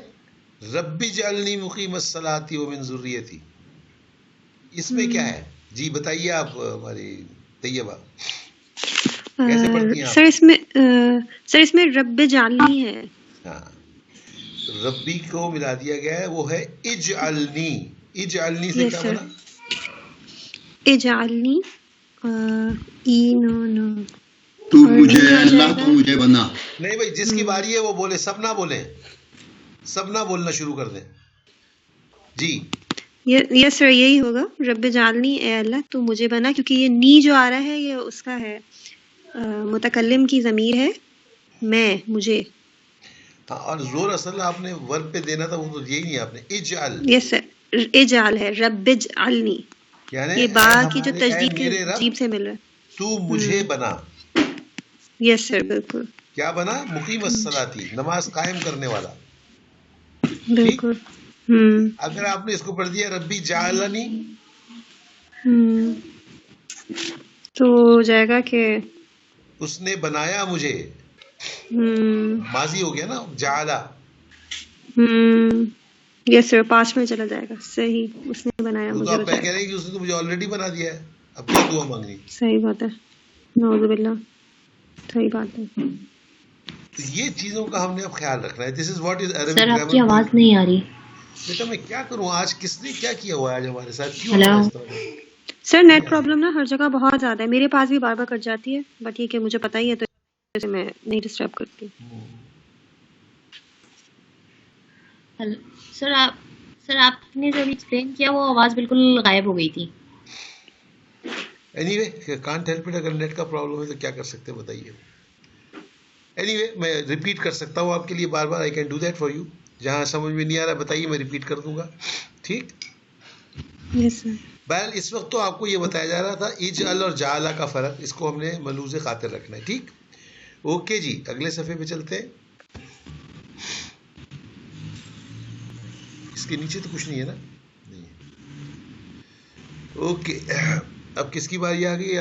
رب اجعلنی مقیم الصلاۃ ومن ذریتی. اس میں کیا ہے جی بتائیے آپ ہماری طیبہ, کیسے پڑھتی ہیں آپ؟ سر اس میں رب جعلنی ہے. ہاں ربی کو ملا دیا گیا ہے, وہ ہے اجعلنی. اجعلنی سے یس کیا سر. بنا؟ اجعلنی نو تو مجھے اللہ تو مجھے بنا. نہیں بھائی, جس کی باری ہے وہ بولے, سب نہ بولیں, سب نہ بولنا شروع کر دیں. جی یس سر یہی ہوگا, رب جعلنی اے اللہ تو مجھے بنا, کیونکہ یہ نی جو آ رہا ہے یہ اس کا ہے, متکلم کی ضمیر ہے, میں مجھے. ہاں, اور زور اصل آپ نے ورب پہ دینا تھا, وہ تو یہی نہیں آپ نے. اجعل یس سر اجعل ہے, رب اجعلنی, یعنی یہ با کی جو تجدید کے میرے رب جیب سے مل رہا ہے. تو مجھے بنا. یس سر بالکل کیا بنا؟ مقیم الصلاۃ, نماز قائم کرنے والا. بالکل. اگر آپ نے اس کو پڑھ دیا ربی جعلنی, تو ہو جائے گا کہ اس نے بنایا مجھے, ماضی ہو گیا نا جعلا. یس سر پاسٹ میں چلا جائے گا. صحیح, اس نے بنایا تو مجھے. آپ کہہ رہے ہیں کہ اس نے تو مجھے آلریڈی بنا دیا ہے, اب کیا دعا مانگنی؟ صحیح بات ہے, نعوذ باللہ, صحیح بات ہے. تو یہ چیزوں کا ہم نے اب خیال رکھنا ہے. دس از واٹ از عربک سر آپ گرامر. کی آواز نہیں آ رہی. بیٹا میں کیا کروں, آج کس نے کیا کیا ہوا ہے آج ہمارے ساتھ, کیوں ہو رہا ہے اس طرح؟ سر نیٹ پرابلم نا ہر جگہ بہت زیادہ ہے, میرے پاس بھی بار بار کٹ جاتی ہے, بٹ یہ کہ مجھے پتہ ہی ہے تو میں نہیں ڈسٹرب کرتی. سر آپ نے جب ایکسپلین کیا وہ آواز بالکل غائب ہو گئی تھی. Any way can't help it, اگر نیٹ کا پرابلم ہے تو کیا کر سکتے ہیں بتائیے. اینی وے میں ریپیٹ کر سکتا ہوں آپ کے لیے بار بار, I can do that for you. جہاں سمجھ میں نہیں آ رہا بتائیے, میں ریپیٹ کر دوں گا. ٹھیک. یس سر. بہرحال اس وقت تو آپ کو یہ بتایا جا رہا تھا اجعل اور جعلا کا فرق, اس کو ہم نے ملحوظ خاطر رکھنا ہے. ٹھیک, اوکے جی, اگلے صفحے پہ چلتے ہیں. اس کے نیچے تو کچھ نہیں ہے نا, نہیں. اوکے, اب کس کی باری آ گئی؟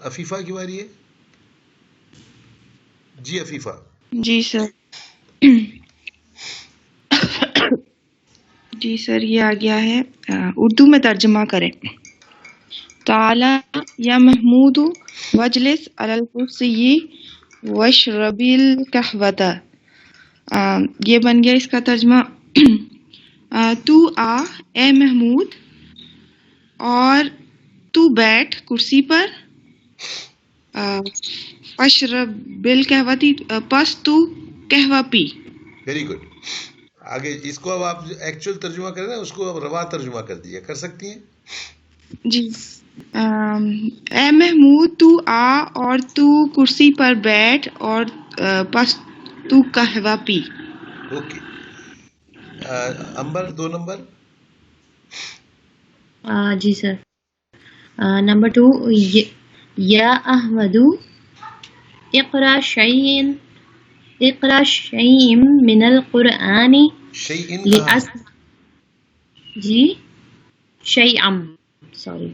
عفیفہ کی باری ہے. جی عفیفہ. جی سر. جی سر یہ آ گیا ہے, اردو میں ترجمہ کریں. تعالی یا محمود وجلس علی الکرسی واشرب القہوۃ. یہ بن گیا اس کا ترجمہ. تو آ اے محمود, اور تو بیٹھ کرسی پر. واشرب القہوۃ, پس تو قہوہ پی. Very good. آگے اس کو اب آپ ایکچوئل ترجمہ کریں نا، اس کو اب روا ترجمہ کر دیجیے، کر سکتی ہیں؟ جی اے محمود تو آ اور تو کرسی پر بیٹھ اور بس تو قہوہ پی. اوکے. امبر 2 نمبر. جی سر. نمبر 2 یا احمد اقرا شیئا من القرآن شیئن جی شیئا سوری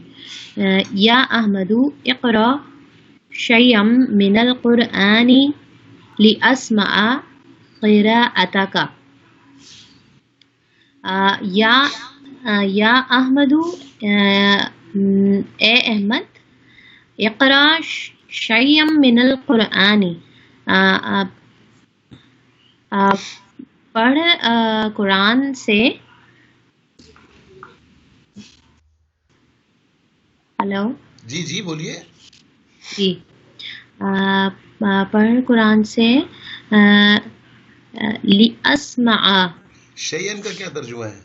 یا احمد اقرا شیئا من القرآن لأسمع قراءتک. یا احمد اے احمد اقرا شیئا من القرآن پڑھ قرآن سے. ہلو جی جی بولیے. جی پڑھ قرآن سے لِأَسْمَعَ. شیئن کا کیا ترجمہ ہے؟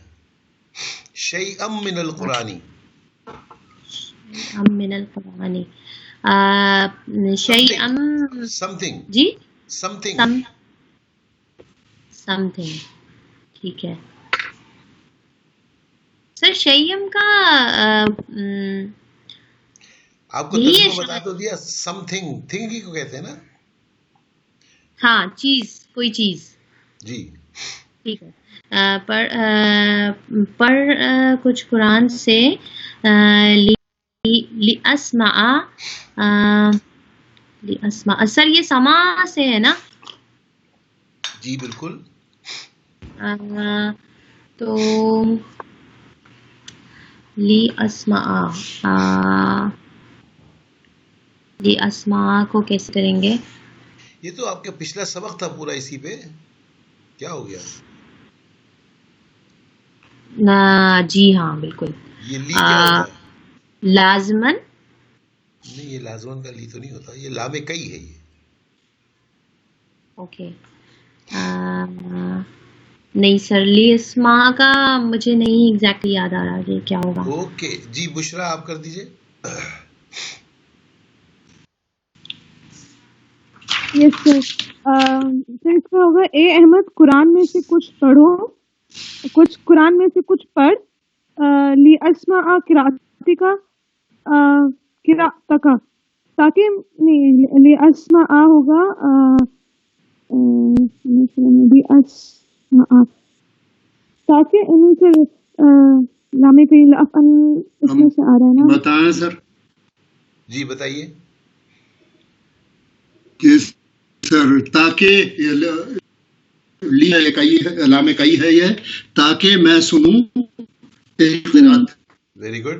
شیئم من القرآنی. من القرآن شیئم سم تھنگ. جی سم تھنگ. Some thing. ٹھیک ہے سر. شیئم کا آپ کو ترجمہ بتا تو دیا. سم تھنگ، تھنگ ہی کو کہتے ہیں نا. ہاں چیز، کوئی چیز. جی ٹھیک ہے. پڑھ کچھ قرآن سے لِأَسْمَعَ. سر یہ سما سے ہے نا؟ جی بالکل. تو لِأَسْمَعَ کو کیسے کریں گے؟ یہ تو آپ کا پچھلا سبق تھا پورا اسی پہ. کیا ہو گیا؟ جی ہاں بالکل. یہ لی کیا ہوتا ہے؟ لازمن. نہیں یہ لازمن کا لی تو نہیں ہوتا، یہ لام کئی ہے. یہ اوکے. نہیں سر لِأَسْمَعَ کا مجھے نہیں ایگزیکٹلی یاد آ رہا یہ کیا ہوگا. اوکے جی بشرا آپ کر دیجئے. یس سر. سر اس کا ہوگا اے احمد قرآن میں سے کچھ پڑھو، قرآن میں سے کچھ پڑھ. لِأَسْمَعَ قراءتک تاکہ لِأَسْمَعَ ہوگا تاکہ ان سے لامے کئی لفن اس میں سے آ رہا ہے نا. بتائیں سر. جی بتائیے. کہ سر تاکہ لام کئی ہے یہ، تاکہ میں سنوں تیری قرات. Very good.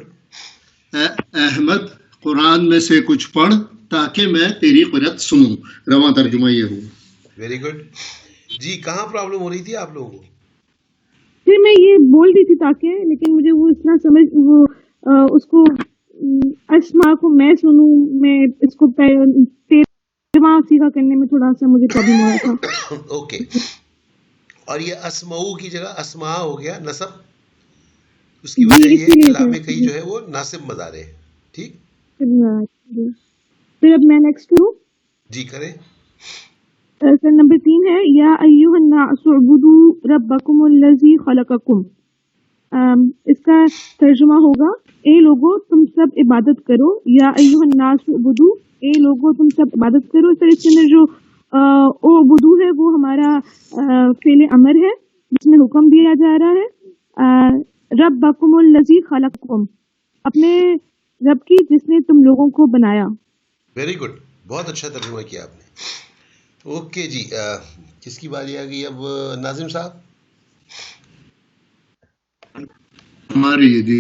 احمد قرآن میں سے کچھ پڑھ تاکہ میں تیری قرات سنوں. رواں ترجمہ یہ ہو. Very good. جی کہاں پرابلم ہو رہی تھی آپ لوگوں کو؟ پھر میں یہ بول رہی تھی تاکہ، لیکن مجھے وہ اتنا سمجھ وہ اس کو اسما کو میں سنوں، میں اس کو تیرواں سیدھا کرنے میں تھوڑا سا مجھے پرابلم ہو رہا تھا. اوکے. اور یہ اسمعو کی جگہ اسماء ہو گیا نصب. اس کی وجہ یہ ہے کہ لام کئی جو ہے وہ ناصب مضارع ہے. ٹھیک. پھر اب میں نیکسٹ کروں. جی کریں. سر نمبر 3 ہے یا ایھا الناس اعبدوا ربکم الذی خلقکم. اس کا ترجمہ ہوگا اے لوگو تم سب عبادت کرو. یا ایھا الناس اعبدوا، اے لوگو تم سب عبادت کرو. سر اس کے اندر جو اعبدوا ہے وہ ہمارا فعل امر ہے جس میں حکم دیا جا رہا ہے. ربکم الذی خلقکم، اپنے رب کی جس نے تم لوگوں کو بنایا. Very good. بہت اچھا ترجمہ کیا آپ نے. اوکے جی کس کی باری آ گئی اب؟ ناظم صاحب. ہماری جی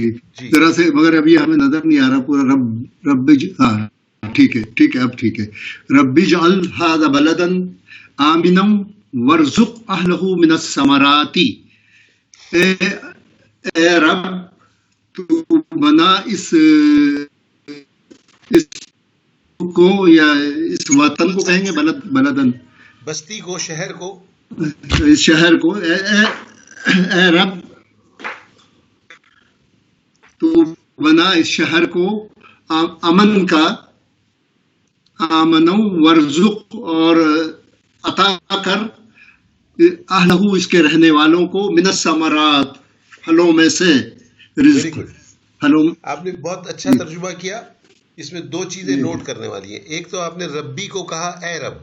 ذرا سے، مگر ابھی ہمیں نظر نہیں آ رہا پورا. رب ہاں ٹھیک ہے اب ٹھیک ہے. رب اجعل ھذا بلدا آمنا وارزق اہلہ من الثمرات. اے رب تو بنا اس کو، یا اس وطن کو کہیں گے بلدن، بستی کو، شہر کو، شہر کو، اے رب تو بنا اس شہر کو امن کا، آمنو ورزق اور عطا کر، اہلہ اس کے رہنے والوں کو، من الثمرات پھلوں میں سے، ویری رزق گڈ. پھلوں. آپ نے بہت اچھا ترجمہ کیا. اس میں دو چیزیں نوٹ کرنے والی ہیں. ایک تو آپ نے ربی کو کہا اے رب.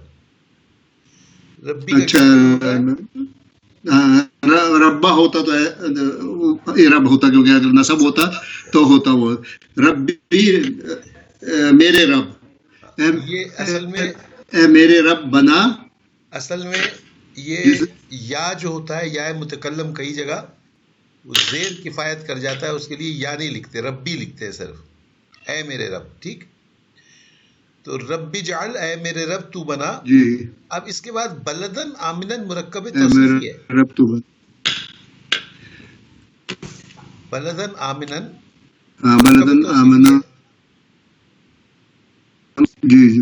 ربی کا اچھا کیا مطلب ہوتا ہے؟ ربا ہوتا تو رب ہوتا، کیونکہ اگر نصب ہوتا تو ہوتا وہ ربی، میرے رب، یہ اصل میں اے میرے رب بنا. اصل میں یہ یا جو ہوتا ہے یا متکلم کئی جگہ وہ زیر کفایت کر جاتا ہے، اس کے لیے یا نہیں لکھتے، ربی لکھتے ہیں صرف، اے میرے رب. ٹھیک، تو ربی جعل، اے میرے رب تو بنا. جی اب اس کے بعد بلدن آمنن مرکب اے میرے توصیفی ہے. رب تو بنا. بلدن آمنن بلدن آمنا. جی جی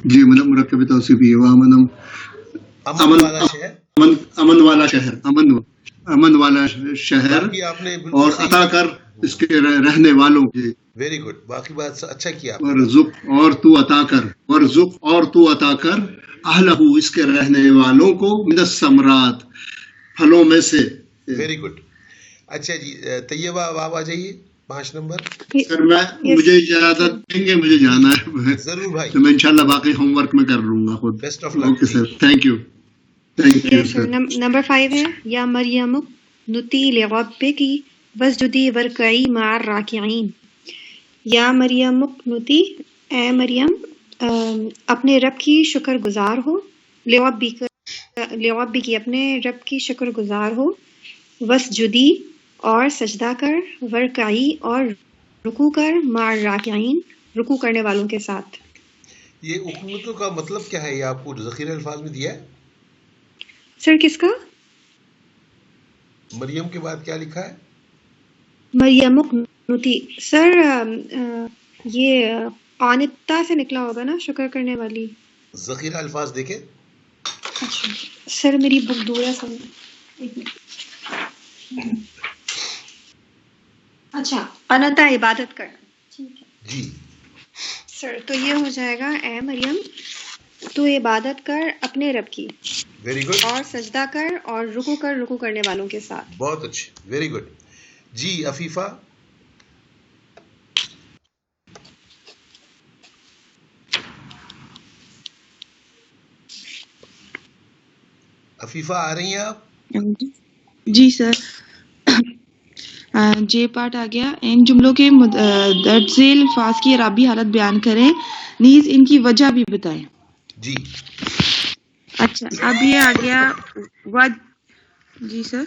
جی مرکب توصیفی ہے. وہ امن والا شہر. امن والا شہر، امن والا شہر، باقی آپ نے اور بالکل صحیح. عطا کر اس کے رہنے والوں کی. Very good. باقی بات اچھا کیا آپ نے. ورزق اور تو عطا کر، ورزق اور تو عطا کر، اہلہ اس کے رہنے والوں کو، من الثمرات پھلوں میں سے. Very good. اچھا جی طیبہ اب آپ آ جائیے 5 نمبر. سر مجھے اجازت دیں گے، مجھے جانا ہے. ضرور بھائی. تو میں انشاءاللہ باقی ہوم ورک میں کر لوں گا خود. Best of luck. Okay sir, thank you. Thank you yes sir. Sir. نمبر 5 ہے یا مریم نتی لربکی واسجدی ورکعی مع الراکعین. یا مریم نتی، اے مریم اپنے رب کی شکر گزار ہو، لربی کی اپنے رب کی شکر گزار ہو، واسجدی اور سجدہ کر، ورکعی اور رکوع کر، مع الراکعین رکوع کرنے والوں کے ساتھ. یہ اقنتوں کا مطلب کیا ہے؟ یہ آپ کو ذخیرہ الفاظ میں دیا ہے. سر کس کا؟ مریم کے بعد کیا لکھا ہے؟ مریم نتی. سر یہ قانتہ سے نکلا ہوگا نا، شکر کرنے والی. ذخیرہ الفاظ دیکھیں. اچھا سر میری بک دور ہے سر. ایک منٹ. اچھا قنتا عبادت کر. ٹھیک ہے جی سر. تو یہ ہو جائے گا اے مریم تو عبادت کر اپنے رب کی، ویری گڈ. اور سجدہ کر اور رکوع کر رکوع کرنے والوں کے ساتھ. بہت اچھے. Very good. جی عفیفہ. عفیفہ آ رہی ہیں آپ؟ جی سر. جے پارٹ آ گیا. ان جملوں کے درج ذیل الفاظ کی اعرابی حالت بیان کریں، نیز ان کی وجہ بھی بتائیں. جی اچھا اب یہ آ گیا جی سر.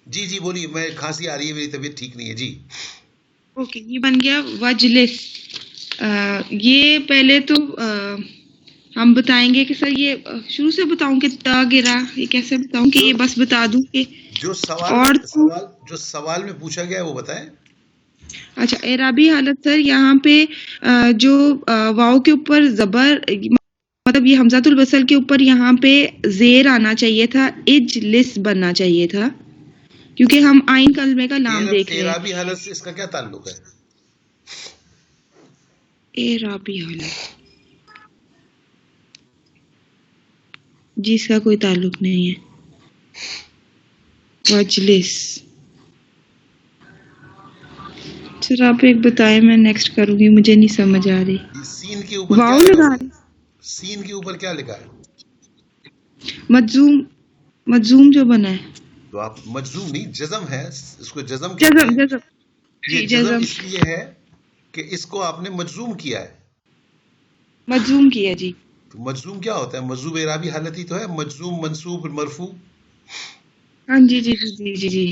جی جی بولیے. میں کھانسی آ رہی ہے، میری طبیعت ٹھیک نہیں ہے. جی اوکے یہ بن گیا وجلس. یہ پہلے تو ہم بتائیں گے کہ سر یہ شروع سے بتاؤں کہ تا گرا، یہ کیسے بتاؤں کہ یہ بس بتا دوں کہ جو سوال میں پوچھا گیا ہے وہ بتائیں. اچھا اعرابی حالت سر یہاں پہ جو واؤ کے اوپر زبر، مطلب یہ حمزۃ الوصل کے اوپر یہاں پہ زیر آنا چاہیے تھا، اجلس بننا چاہیے تھا، کیونکہ ہم آئین کلمے کا نام دیکھ رہے ہیں. اعرابی حالت سے اس کا کیا تعلق ہے؟ اعرابی حالت جی اس کا کوئی تعلق نہیں ہے. وجلس سر آپ ایک بتائیں، میں نیکسٹ کروں گی، مجھے نہیں سمجھ آ رہی. سین کے اوپر واؤ کیا لگا لگا رہی، سین کے اوپر کیا لکھا ہے؟ مجزوم جو بنا ہے. تو آپ مجزوم نہیں، جزم ہے اس کو. جزم جزم یہ جزم اس لیے ہے کہ اس کو آپ نے مجزوم کیا ہے. مجزوم کیا جی. تو مجزوم کیا ہوتا ہے؟ مجزوم اعرابی حالت ہی تو ہے. مجزوم منصوب مرفوع. ہاں جی جی جی جی جی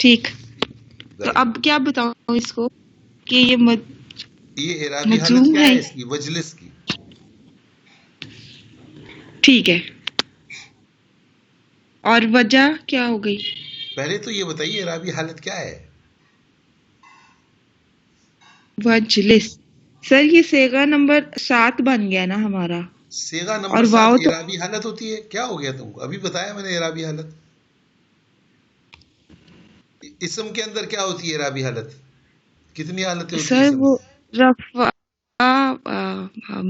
ٹھیک. تو اب کیا بتاؤں اس کو کہ یہ اعرابی حالت کیا ہے اس کی؟ وجلس کی. ٹھیک ہے. اور وجہ کیا ہو گئی؟ پہلے تو یہ بتائیے اعرابی حالت کیا ہے؟ وجلس. سر یہ صیغہ نمبر 7 بن گیا نا ہمارا. صیغہ نمبر 7 اعرابی حالت ہوتی ہے؟ کیا ہو گیا تم کو؟ ابھی بتایا میں نے اعرابی حالت. اسم کے اندر کیا ہوتی ہے اعرابی حالت؟ کتنی حالتیں ہوتی ہیں سر اسم وہ میں؟ رفع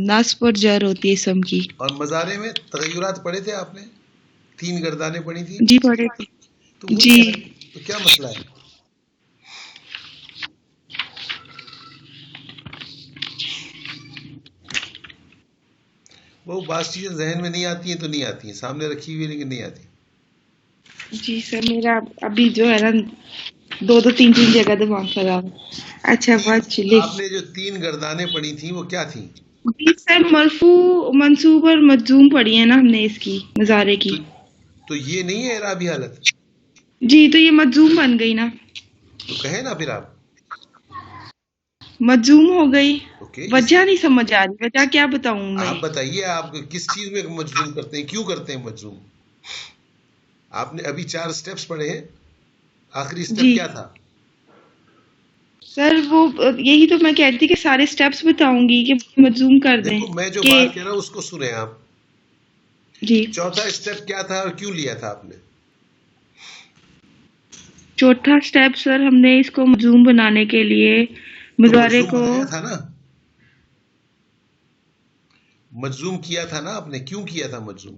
نصب اور جر ہوتی ہے اسم کی. اور مضارع میں تغیرات پڑھے تھے آپ نے؟ 3 گردانیں پڑھی تھی. جی پڑھے تھے. تو وہی جی ہے نا، تو کیا مسئلہ ہے؟ وہ بعض چیزیں ذہن میں نہیں آتی ہیں تو نہیں آتی ہیں، سامنے رکھی ہوئی لیکن نہیں آتی. جی سر میرا ابھی جو ہے نا 2-3 جگہ دماغ خراب ہے. اچھا بات چلے. آپ نے جو 3 گردانیں پڑھی تھیں وہ کیا تھیں؟ جی سر مرفوع منصوب اور مجزوم پڑھی ہے نا ہم نے اس کی مضارع کی. تو یہ نہیں ہے اعرابی حالت؟ جی تو یہ مجزوم بن گئی نا. تو کہیں نا پھر آپ مجزوم ہو گئی. اوکے، وجہ نہیں سمجھ آ رہی، وجہ کیا بتاؤں میں. آپ بتائیے آپ کس چیز میں مجزوم کرتے ہیں، کیوں کرتے ہیں مجزوم؟ آپ نے ابھی 4 سٹیپس پڑھے ہیں، آخری سٹیپ جی کیا تھا؟ سر وہ یہی تو میں کہتی کہ سارے سٹیپس بتاؤں گی کہ مجزوم کر دیں. دیکھو میں جو کہ بات کہہ رہا ہوں اس کو سنیں آپ. جی چوتھا سٹیپ کیا تھا اور کیوں لیا تھا آپ نے؟ چوتھا سٹیپ سر ہم نے اس کو مجزوم بنانے کے لیے تو مضارع مجزوم کو بنایا تھا نا، مجزوم کیا تھا نا آپ نے، کیوں کیا تھا مجزوم؟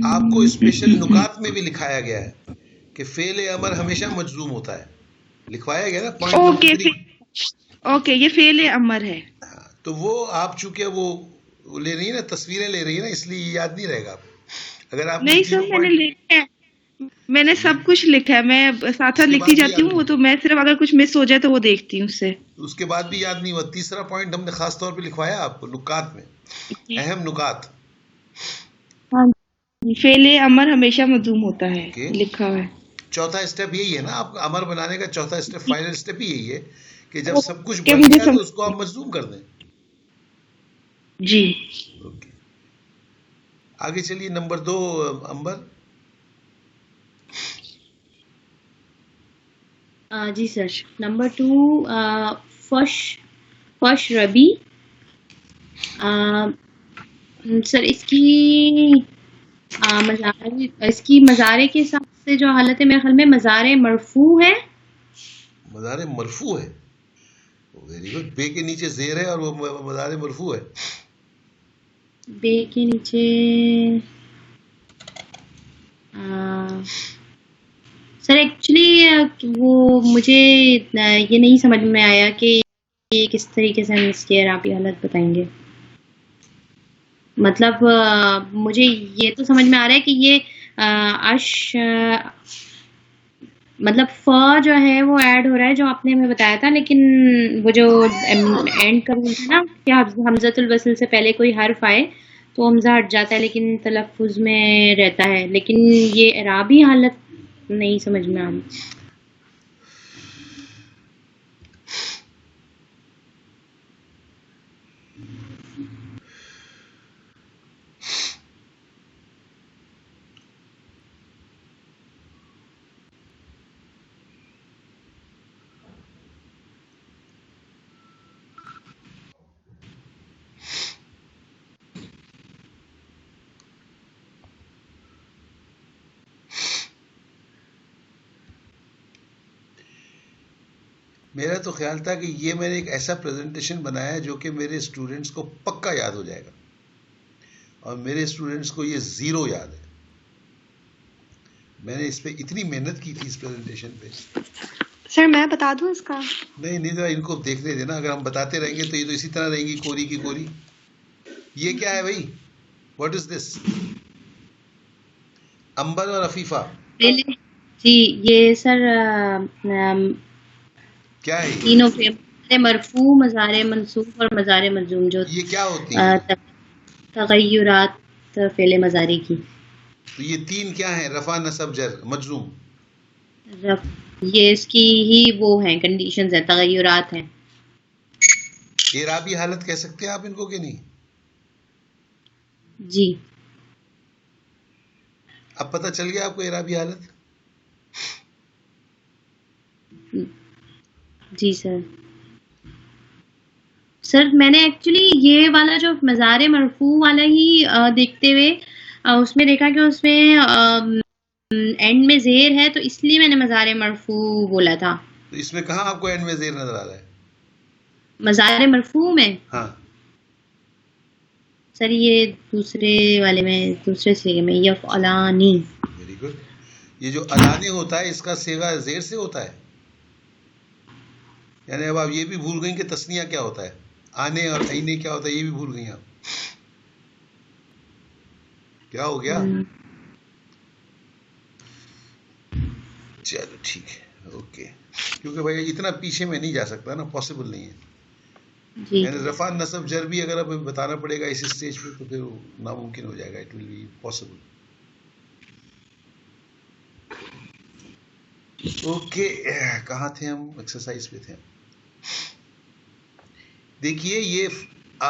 آپ کو اسپیشل نکات میں بھی لکھایا گیا ہے کہ فعل امر ہمیشہ مجزوم ہوتا ہے، لکھوایا گیا نا پوائنٹ نمبر 3. اوکے یہ فعل امر ہے. تو وہ آپ چونکہ وہ لے رہی ہیں نا، تصویریں لے رہی ہیں نا، اس لیے یہ یاد نہیں رہے گا آپ. اگر آپ نے نہیں سر تینوں میں نے پوائنٹ لکھا ہے، میں نے سب کچھ لکھا ہے، میں ساتھ اس کے لکھتی بعد بھی جاتی یاد ہوں. وہ نہیں، تو میں صرف اگر کچھ مس ہو جائے تو وہ دیکھتی ہوں اس سے. اس کے بعد بھی یاد نہیں ہوا. تیسرا پوائنٹ ہم نے خاص طور پہ لکھوایا آپ کو نکات میں، اہم نکات. ہاں جی فعل امر ہمیشہ مجزوم ہوتا ہے اوکے، لکھا ہوا ہے. چوتھا اسٹیپ یہی ہے نا، آپ کا امر بنانے کا چوتھا اسٹیپ، فائنل اسٹیپ ہی یہی ہے کہ جب سب کچھ کہ بن مجھے گیا تو اس کو آپ مجزوم کر دیں. جی اوکے آگے چلیے. نمبر 2 امبر. جی سر. نمبر 2 فش ربی. سر اس کی مضارع کے حساب سے جو حالت ہے میرے خیال میں مضارع مرفوع ہے. مضارع مرفوع ہے، ویری گڈ. بے کے نیچے زیر ہے اور وہ مضارع مرفوع ہے. بے کے نیچے سر ایکچولی وہ مجھے یہ نہیں سمجھ میں آیا کہ یہ کس طریقے سے ہم اس کی اعرابی حالت بتائیں گے. مطلب مجھے یہ تو سمجھ میں آ رہا ہے کہ یہ مطلب فا جو ہے وہ ایڈ ہو رہا ہے جو آپ نے ہمیں بتایا تھا، لیکن وہ جو اینڈ کر ہے نا کہ حمزۃ الوصل سے پہلے کوئی حرف آئے تو حمزہ ہٹ جاتا ہے لیکن تلفظ میں رہتا ہے، لیکن یہ اعرابی حالت نہیں سمجھ میں آ رہی. میرا تو خیال تھا کہ یہ میں نے ایک ایسا پریزنٹیشن بنایا ہے جو کہ میرے اسٹوڈنٹس کو پکا یاد ہو جائے گا، اور میرے اسٹوڈنٹس کو یہ زیرو یاد ہے. میں نے اس پہ اتنی محنت کی تھی اس پریزنٹیشن پہ. سر میں بتا دوں اس کا؟ نہیں ان کو دیکھنے دینا. اگر ہم بتاتے رہیں گے تو یہ تو اسی طرح رہیں گی کوری کی کوری. یہ کیا ہے بھائی؟ واٹ از دس؟ امبر اور عفیفہ جی یہ سر کیا ہے؟ تینوں فعل مرفوع، مضارع منصوب اور مضارع مجزوم جو یہ کیا ہوتی ہیں؟ تغیرات فعل مضارع کی. تو یہ 3 کیا ہیں؟ رفع، نصب، جر، مجزوم. یہ اس کی ہی وہ ہیں کنڈیشنز ہیں، تغیرات ہیں. اعرابی حالت کہہ سکتے ہیں آپ ان کو کہ نہیں؟ جی اب پتہ چل گیا آپ کو اعرابی حالت؟ جی سر میں نے ایکچولی یہ والا جو مضارع مرفوع والا ہی دیکھتے ہوئے اس میں دیکھا کہ اس میں اینڈ میں زیر ہے، تو اس لیے میں نے مزار مرفوع بولا تھا. تو اس میں کہاں آپ کو اینڈ میں زیر نظر آ رہا ہے؟ مزار مرفوع میں ہاں سر یہ دوسرے والے میں، دوسرے صیغے میں یفعلانی. Very good. یہ جو الانے ہوتا ہے اس کا صیغہ زیر سے ہوتا ہے، یعنی اب آپ یہ بھی بھول گئیں کہ تسنیہ کیا ہوتا ہے، آنے اور عینے کیا ہوتا ہے، یہ بھی بھول گئی آپ. کیا ہو گیا؟ چلو ٹھیک ہے، اوکے. کیونکہ بھائی اتنا پیچھے میں نہیں جا سکتا نا، پاسبل نہیں ہے. جی یعنی رفع نصب جر بھی اگر ہمیں بتانا پڑے گا اس اسٹیج پہ تو پھر وہ ناممکن ہو جائے گا. It will be possible. Okay, کہاں تھے ہم؟ ایکسرسائز پہ تھے. دیکھیے یہ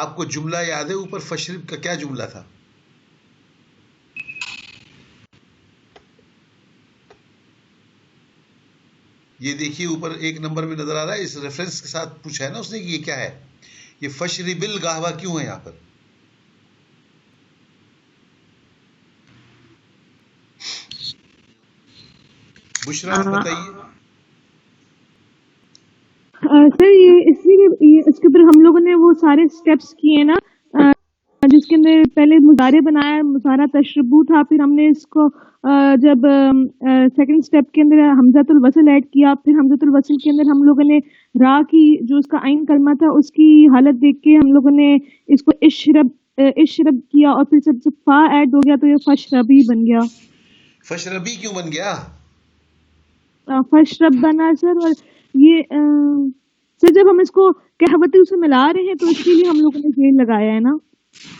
آپ کو جملہ یاد ہے اوپر فشرب کا کیا جملہ تھا؟ یہ دیکھیے اوپر ایک نمبر میں نظر آ رہا ہے، اس ریفرنس کے ساتھ پوچھا ہے نا اس نے کہ یہ کیا ہے، یہ فشرب القہوہ کیوں ہے یہاں پر؟ بشرا بتائیے. سر یہ اس لیے اس کے اوپر ہم لوگوں نے وہ سارے اسٹیپس کیے نا، جس کے اندر پہلے مضارع بنایا، مضارع تشربو تھا، پھر ہم نے اس کو جب سیکنڈ اسٹیپ کے اندر حمزۃ الوصل ایڈ کیا، پھر حمزۃ الوصل کے اندر ہم لوگوں نے را کی جو اس کا عین کلمہ تھا اس کی حالت دیکھ کے ہم لوگوں نے اس کو اشرب کیا، اور پھر جب فا ایڈ ہو گیا تو یہ فشربی بن گیا. فشربی کیوں بن گیا؟ فشرب بنا سر. اور یہ سر جب ہم اس کو کہوتی سے ملا رہے ہیں تو اس کے لیے ہم لوگوں نے زیر لگایا ہے نا.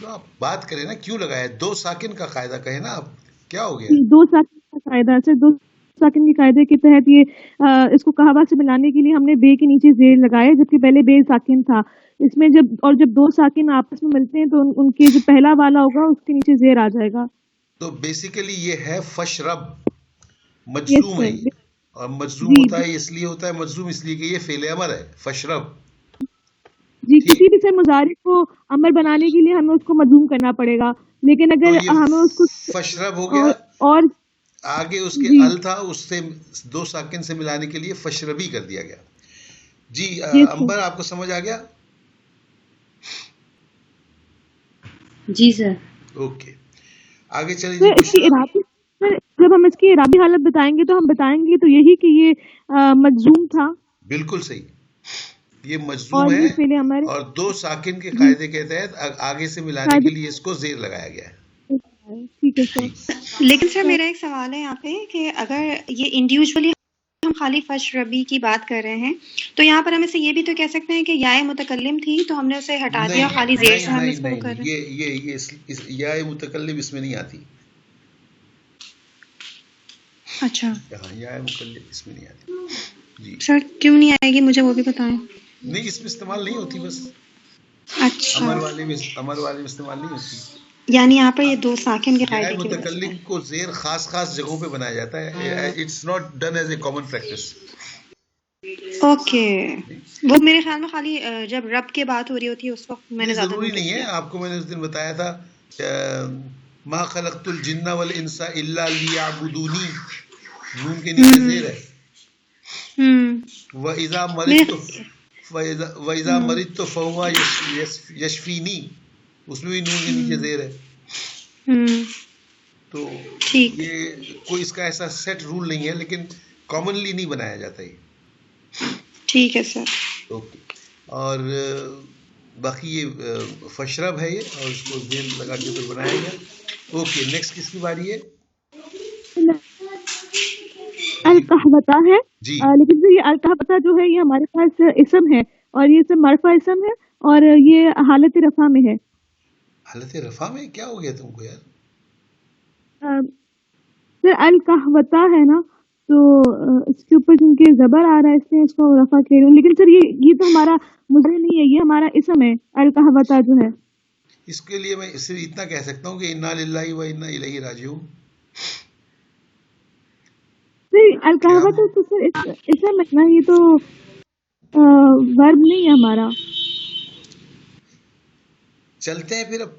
تو آپ بات کریں نا کیوں لگایا؟ دو ساکن کا قاعدہ کہیں نا آپ، کیا ہو گیا؟ دو ساکن کا قاعدہ سر، دو ساکن کے قاعدے کے تحت یہ اس کو کہوا سے ملانے کے لیے ہم نے بے کے نیچے زیر لگایا، جبکہ پہلے بے ساکن تھا. اس میں جب دو ساکن آپس میں ملتے ہیں تو ان کے جو پہلا والا ہوگا اس کے نیچے زیر آ جائے گا. تو بیسیکلی یہ ہے فشرب، مجزوم ہے یہ، اور مجزوم ہوتا ہے اس لیے ہوتا ہے مجزوم اس لیے کہ یہ فعل امر ہے. فشرب جی، کسی بھی سے مضارع کو امر بنانے کے لیے ہمیں اس کو مجزوم کرنا پڑے گا، لیکن اگر ہمیں اس کو فشرب ہو گیا اور آگے اس کے ال تھا، اس سے دو ساکن سے ملانے کے لیے فشربی کر دیا گیا. جی امبر آپ کو سمجھ آ گیا؟ جی سر. اوکے آگے چلیے. جب ہم اس کی اعرابی حالت بتائیں گے تو ہم بتائیں گے تو یہی کہ یہ مجزوم تھا. بالکل صحیح، یہ مجزوم ہے اور دو ساکن کے قاعدے کے تحت آگے سے ملانے کے لیے اس کو زیر لگایا گیا ہے. ٹھیک ہے سر. لیکن سر میرا ایک سوال ہے یہاں پہ کہ اگر یہ انڈیویجولی ہم خالی فشربی کی بات کر رہے ہیں تو یہاں پر ہم اسے یہ بھی تو کہہ سکتے ہیں کہ یا متکلم تھی تو ہم نے اسے ہٹا دیا، خالی زیر سے ہم اس کو کر رہے ہیں. یہ یا متکلم اس میں نہیں آتی. اچھا ہاں، یا متکلم اس میں نہیں آتی. جی سر کیوں نہیں آئے گی مجھے وہ بھی بتائیں. نہیں اس میں استعمال نہیں ہوتی، بس اچھا امر والے میں استعمال نہیں ہوتی. یعنی یہاں پر یہ دو ساکن کے قاعدے کی وجہ سے متکلم کو زیر خاص جگہوں پہ بنایا جاتا ہے. It's not done as a common practice. Okay, وہ میرے خیال میں خالی جب رب کی بات ہو رہی ہوتی ہے اس وقت میں نے زیادہ ضروری نہیں ہے. آپ کو میں نے اس دن بتایا تھا ما خلقت الجن والانس الا لیعبدونی، نون کے نیچے زیر ہے. وَإِذَا مَرِضْتُ فَهُوَ يَشْفِينِي، اس میں بھی نون کے نیچے زیر ہے. تو یہ کوئی اس کا ایسا سیٹ رول نہیں ہے، لیکن کامنلی نہیں بنایا جاتا یہ. ٹھیک ہے سر. اوکے. اور باقی یہ فشرب ہے یہ، اور اس کو زیر لگا کے پھر بنایا گیا. اوکے نیکسٹ کس کی باری ہے؟ القحبتہ ہے. جی لیکن یہ القحبتہ جو ہے یہ ہمارے پاس اسم ہے، اور یہ اسم مرفوع اسم ہے، اور یہ حالت رفع میں ہے. حالت رفع میں کیا ہو گیا تم کو یار؟ سر القحبتہ ہے نا، تو اس کے اوپر کیونکہ زبر آ رہا ہے اس لیے اس کو رفع کہہ رہے ہیں. لیکن سر یہ تو ہمارا مضارع نہیں ہے، یہ ہمارا اسم ہے القحبتہ جو ہے. اس کے لیے میں صرف اتنا کہہ سکتا ہوں کہ انا للہ و انا الیہ راجعون. القحبتہ تو سر اسم ہے نا، یہ تو ورب نہیں ہے ہمارا. چلتے ہیں پھر اب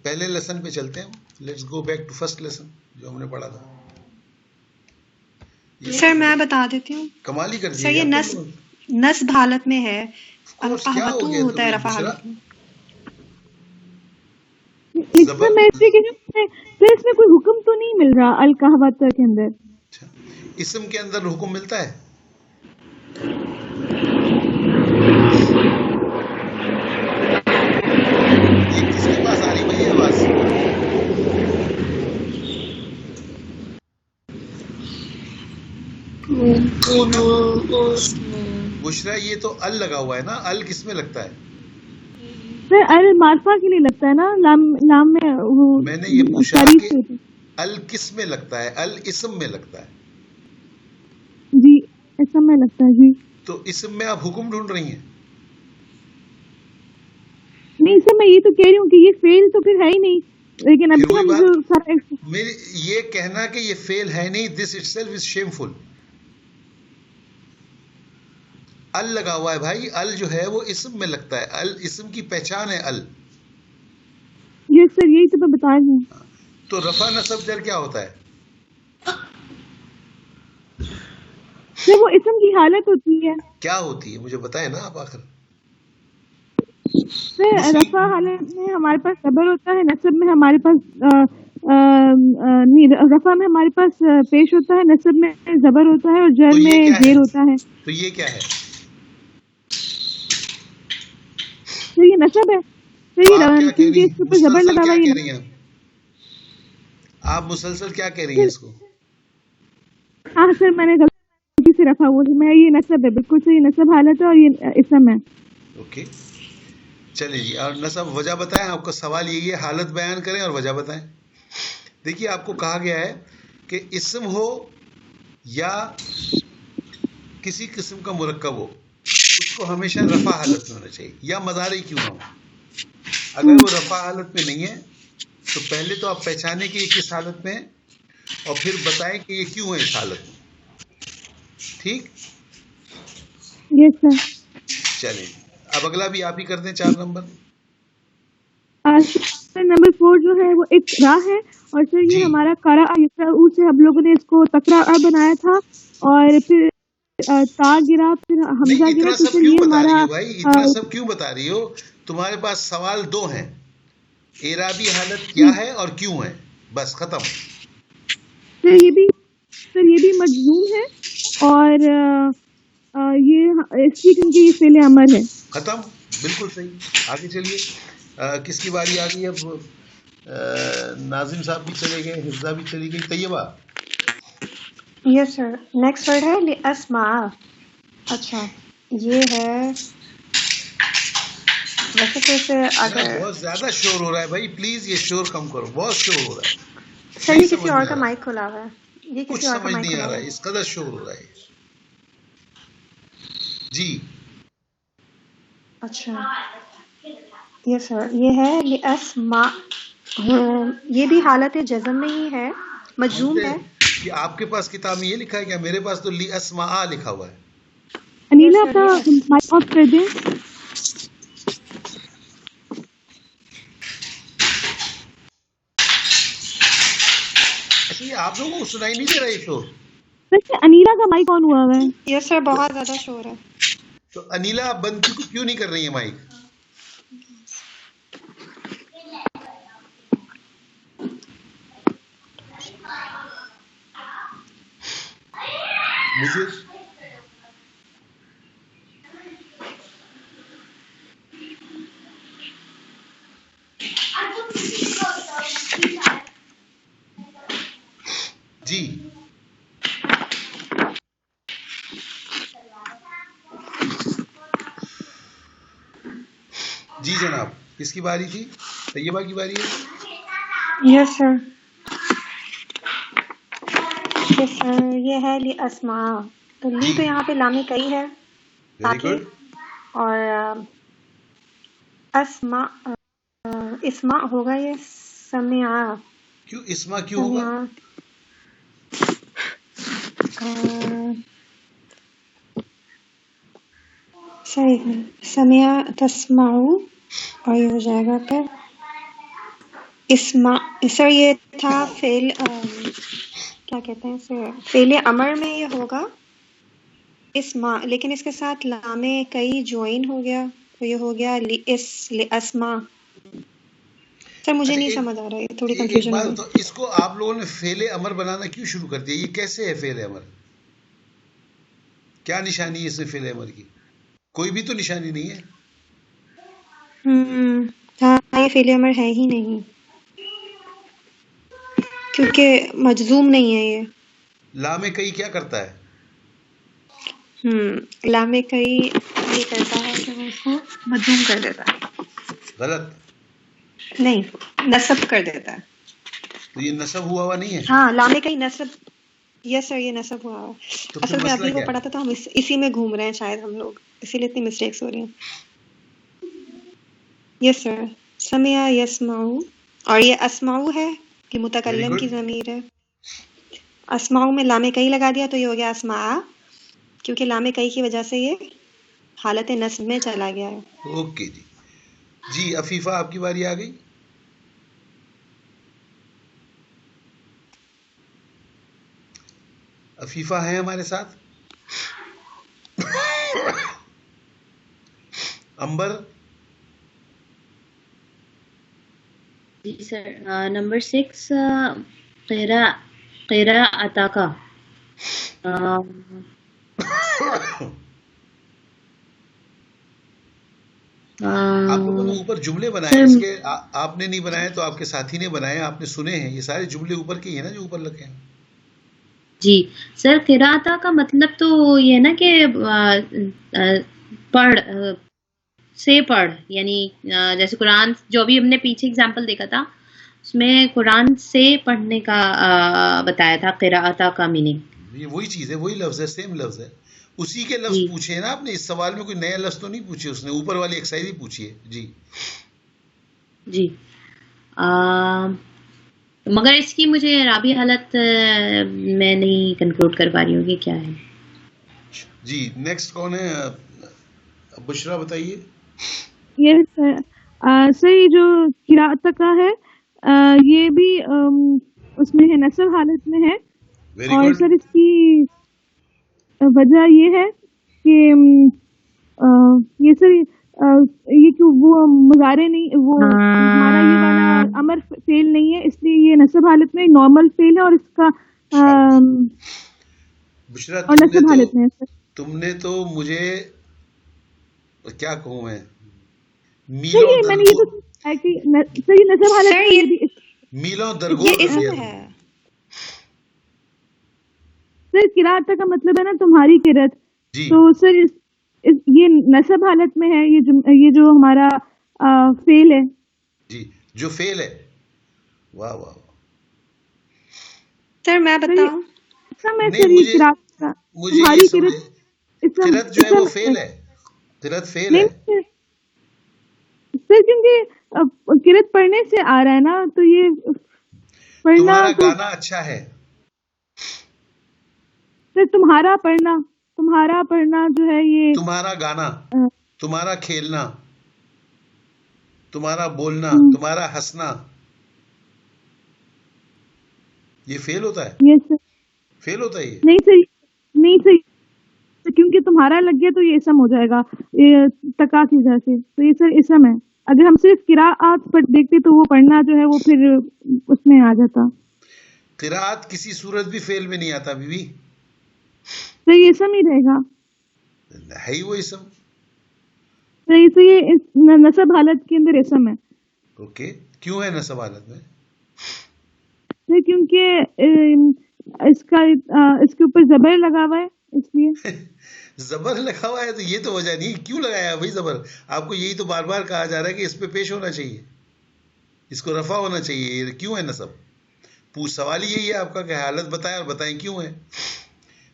پہلے لیسن پہ چلتے ہیں. Let's go back to first lesson جو ہم نے پڑھا تھا. سر میں بتا دیتی ہوں. کمال ہی کر سر دیا یہ نصب حالت میں ہے. کیا ہو گیا ہوتا ہے رفع تمہیں حالت میں. اس میں پھر اس میں کوئی حکم تو نہیں مل رہا القحوت کے اندر. اچھا اسم کے اندر حکم ملتا ہے. یہ کس کے پاس آ رہی بھائی آواز؟ بشرا یہ تو ال لگا ہوا ہے نا. ال کس میں لگتا ہے؟ سر المعرفہ کے لیے لگتا ہے نا. لام میں وہ میں نے یہ پوچھا تعریف کہ ہوتی ہے. ال کس میں لگتا ہے؟ ال اسم میں لگتا ہے. جی اسم میں لگتا ہے. جی تو اسم میں آپ حکم ڈھونڈ رہی ہیں. نہیں سر میں یہ تو کہہ رہی ہوں کہ یہ فیل تو پھر ہے ہی نہیں. لیکن ابھی ہم جو میری یہ کہنا کہ یہ فیل ہے نہیں, دس اٹ سیلف از شیم فل. ال لگا ہوا ہے بھائی. ال جو ہے وہ اسم میں لگتا ہے. ال اسم کی پہچان ہے. ال یس سر یہی تو میں بتا رہی ہوں. تو رفع نصب جر کیا ہوتا ہے؟ سر وہ اسم کی حالت ہوتی ہے. کیا ہوتی ہے مجھے بتائیں نا آپ. آخر سر رفع حالت میں ہمارے پاس صبر ہوتا ہے. نصب میں ہمارے پاس رفع میں ہمارے پاس پیش ہوتا ہے. نصب میں زبر ہوتا ہے اور جر میں زیر ہوتا ہے. تو یہ کیا ہے؟ سر یہ نصب ہے. سر یہ کیونکہ اس کے اوپر زبر لگا ہوا ہے. آپ مسلسل کیا کہہ رہی ہیں اس کو؟ ہاں سر میں نے غلطی سے رکھا وہ میں یہ نصب ہے. بالکل صحیح نصب حالت ہے اور یہ اسم ہے. اوکے چلیے جی. اور نصب وجہ بتائیں. آپ کا سوال یہی ہے حالت بیان کریں اور وجہ بتائیں. دیکھیے آپ کو کہا گیا ہے کہ اسم ہو یا کسی قسم کا مرکب ہو اس کو ہمیشہ رفع حالت میں ہونا چاہیے یا مضارع کیوں نہ ہو. اگر وہ رفع حالت میں نہیں ہے تو پہلے تو آپ پہچانیں کہ یہ کس حالت میں ہے اور پھر بتائیں کہ یہ کیوں ہے اس حالت میں. ٹھیک. یس سر. چلیں اب اگلا بھی آپ ہی کر دیں. 4 نمبر. نمبر 4 جو ہے وہ ایک راہ ہے اور سر یہ ہمارا قرأ سے ہم لوگوں نے اس کو تقرأ بنایا تھا اور پھر تا گرا پھر حمزہ گرا. تو سر یہ ہمارا اتنا سب کیوں بتا رہی ہو؟ تمہارے پاس سوال 2 ہیں. اعرابی حالت کیا ہے اور کیوں ہے. بس ختم. سر یہ بھی مجزوم ہے اور یہ اس کی کیونکہ یہ فعل امر ہے. ختم. بالکل صحیح. آگے چلیے. کس کی باری آ گئی اب؟ ناظم صاحب بھی چلے گئے, حفظہ بھی چلی گئی, طیبہ. یس سر. نیکسٹ ورڈ ہے لِأَسْمَعَ. اچھا یہ ہے ویسے تو اسے اگر بہت زیادہ شور ہو رہا ہے بھائی. پلیز یہ شور کم کرو. بہت شور ہو رہا ہے. سر یہ کسی اور کا مائک کھلا ہوا ہے. یہ کچھ کسی اور کا سمجھ مائک نہیں کھلا آ ہوا رہا ہے. ہے. اس قدر شور ہو رہا ہے. جی اچھا یس سر. یہ ہے لِأَسْمَعَ. یہ بھی حالت جزم میں ہی ہے. مجزوم ہے. کہ آپ کے پاس کتاب میں یہ لکھا ہے کیا؟ میرے پاس تو لِأَسْمَعَ لکھا ہوا ہے. انیلا اپنا مائک آف کر دیں. اچھا آپ لوگوں کو سنائی نہیں دے رہا یہ شور؟ ویسے انیلا کا مائک آن ہوا ہے. یس سر بہت زیادہ شور ہے. تو انیلا آپ بند کیوں نہیں کر رہی ہیں مائک؟ مجھے جی جی جناب. کس کی باری تھی؟ طیبہ کی باری ہے. یس سر. یس سر. یہ ہے لِأَسْمَعَ. تو لی تو یہاں پہ لامی کئی ہے تاکہ اور اسمع ہوگا. یہ سمع. کیوں اسما کیوں ہوگا؟ صحیح. سمع تسمع اور یہ ہو جائے گا پھر اسما. سر یہ تھا فعل کیا کہتے ہیں اسے، فعل امر میں یہ ہوگا اسما، لیکن اس کے ساتھ لام کئی جوائن ہو گیا تو یہ ہو گیا اسما. سر مجھے اچھا نہیں ایک سمجھ آ رہا ہے، تھوڑی ایک کنفیوژن ہو بات گئی. تو اس کو آپ لوگوں نے فعل امر بنانا کیوں شروع کر دیا؟ یہ کیسے ہے فعل امر؟ کیا نشانی ہے اس میں فعل امر کی؟ کوئی بھی تو نشانی نہیں ہے. ہاں یہ فعل امر ہے ہی نہیں کیونکہ مجزوم نہیں ہے یہ. لام کئی کیا کرتا ہے؟ لام کئی یہ کرتا ہے کہ وہ اس کو مجزوم کر دیتا ہے، غلط. نہیں نصب کر دیتا ہے. تو یہ نصب ہوا ہوا نہیں ہے. ہاں لام کئی نصب، یس سر یہ نصب ہوا ہوا ہے. تو پھر اصل میں مسئلہ ابھی وہ کیا پڑھا ہے؟ تھا تو ہم اسی میں گھوم رہے ہیں شاید ہم لوگ، اسی لیے اتنی مسٹیکس ہو رہی ہیں. یس سر سمع یسمعو، اور یہ اسمعو ہے کہ ویری متکلم گڈ. کی ضمیر ہے. اسمعو میں لام کئی لگا دیا تو یہ ہو گیا اسمعا، کیونکہ لام کئی کی وجہ سے یہ حالت نصب میں چلا گیا ہے. اوکے جی. جی عفیفہ آپ کی باری آ گئی. عفیفہ ہیں ہمارے ساتھ؟ امبر. جی سر. نمبر 6 قراءتا کا آپ لوگوں نے اوپر جملے بنائے، اس کے آپ نے نہیں بنائے تو آپ کے ساتھی نے بنائے، آپ نے سنے ہیں. یہ سارے جملے اوپر کے ہی ہیں نا جو اوپر لگے ہیں. جی سر قراءتا کا مطلب تو یہ ہے نا کہ پڑھ سے پڑھ، یعنی جیسے قرآن جو بھی ہم نے پیچھے اگزامپل دیکھا تھا اس میں قرآن سے پڑھنے کا بتایا تھا قراءتا کا میننگ. یہ وہی چیز ہے، وہی لفظ ہے، سیم لفظ ہے. اسی کے لفظ جی پوچھے ہیں نا آپ نے. اس سوال میں کوئی نیا لفظ تو نہیں پوچھے اس نے، اوپر والی ایکسرسائز ہی پوچھی ہے. جی جی. مگر اس کی مجھے رابع حالت میں نہیں کنکلوڈ کر پا رہی ہوں کہ کیا ہے. جی. نیکسٹ کون ہے؟ بشرا بتائیے. یہ سر یہ جو قراءت کا ہے یہ بھی اس میں ہے، نصب حالت میں ہے. ویری اور گڈ. سر اس کی وجہ یہ ہے کہ یہ سر یہ کہ وہ مضارع نہیں، وہ ہمارا یہ والا امر فعل نہیں ہے، اس لیے یہ نصب حالت میں نارمل فعل ہے، اور اس کا بشرا اور نصب حالت میں ہے سر. تم نے تو مجھے کیا کہوں میں، سر میلوں یہ میں نے یہ تو ہے کہ سر یہ نصب حالت سر میں، یہ بھی میلوں یہ درگور کر اسم دیا. ہے. سر قراءت کا مطلب ہے نا تمہاری قرت. جی تو سر یہ نصب حالت میں ہے، یہ جو ہمارا فعل ہے. جی جو فعل ہے. واہ واہ واہ. سر میں سر یہ بتاؤں، اسم ہے نہیں سر، یہ قراءت کا مجھے یہ تمہاری سمجھے، قرت اسم قرت جو ہے وہ اسم فعل ہے. قرت فعل نہیں ہے. سر کیونکہ قرت پڑھنے سے آ رہا ہے نا، تو یہ پڑھنا تمہارا تو گانا اچھا ہے. سر تمہارا پڑھنا جو ہے یہ تمہارا گانا، تمہارا کھیلنا، تمہارا بولنا، تمہارا ہنسنا، یہ فعل ہوتا ہے. یہ سر فعل ہوتا ہے یہ. نہیں سر کیونکہ تمہارا لگ گیا تو یہ اسم ہو جائے گا تقا کی وجہ سے، تو یہ سر اسم ہے. اگر ہم صرف قراءت پر دیکھتے تو وہ پڑھنا جو ہے وہ پھر اس میں آ جاتا. قراءت کسی صورت بھی فعل میں نہیں آتا بی. تو یہ اسم ہی رہے گا. ہے ہی وہ اسم. تو یہ نصب حالت کے اندر اسم ہے. اوکے. کیوں ہے نصب حالت میں؟ سر کیونکہ اس کے اوپر زبر لگا ہوا ہے اس لیے. زبر لگا ہوا ہے تو یہ تو وجہ نہیں. کیوں لگایا بھائی زبر؟ آپ کو یہی تو بار بار کہا جا رہا ہے کہ اس پہ پیش ہونا چاہیے، اس کو رفع ہونا چاہیے. یہ کیوں ہے نصب؟ سوال یہی ہے آپ کا کہ حالت بتائیں اور بتائیں کیوں ہے.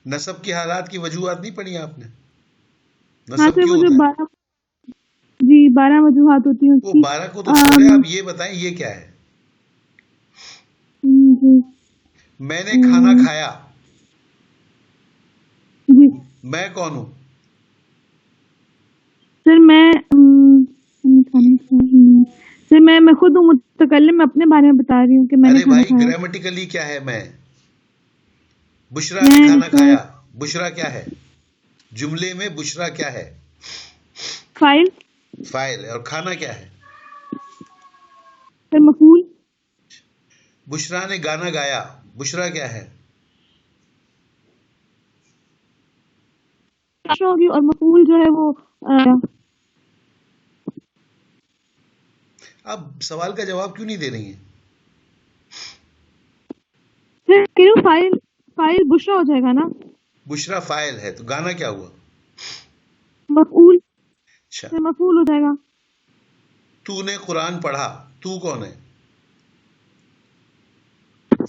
نصب کی حالات کی وجوہات نہیں پڑھی آپ نے. ہاں نصب سر کیوں وہ جو ہوتا ہے؟ 12 وجوہات ہوتی ہیں اس وہ کی. 12 کو تو چھوڑے، آپ یہ بتائیں یہ کیا ہے. جی میں نے کھانا کھایا. جی میں کون ہوں؟ سر میں کھانا سر میں خود ہوں متکلم، میں اپنے بارے میں بتا رہی ہوں کہ میں نے ارے کھانا بھائی کھایا. گرامیٹیکلی کیا ہے میں؟ بشرا نے میں کھانا سر کھایا، بشرا کیا ہے جملے میں؟ بشرا کیا ہے؟ فائل. فاعل ہے. اور کھانا کیا ہے؟ سر مفعول. بشرا نے گانا گایا، بشرا کیا ہے؟ ہوگی اور مفعول جو ہے وہ آپ سوال کا جواب کیوں نہیں دے رہی ہیں؟ سر فائل بشرا ہو جائے گا نا. بشرا فاعل ہے تو گانا کیا ہوا؟ مفعول. اچھا، سر مفعول ہو جائے گا. تو نے قرآن پڑھا، تو کون ہے؟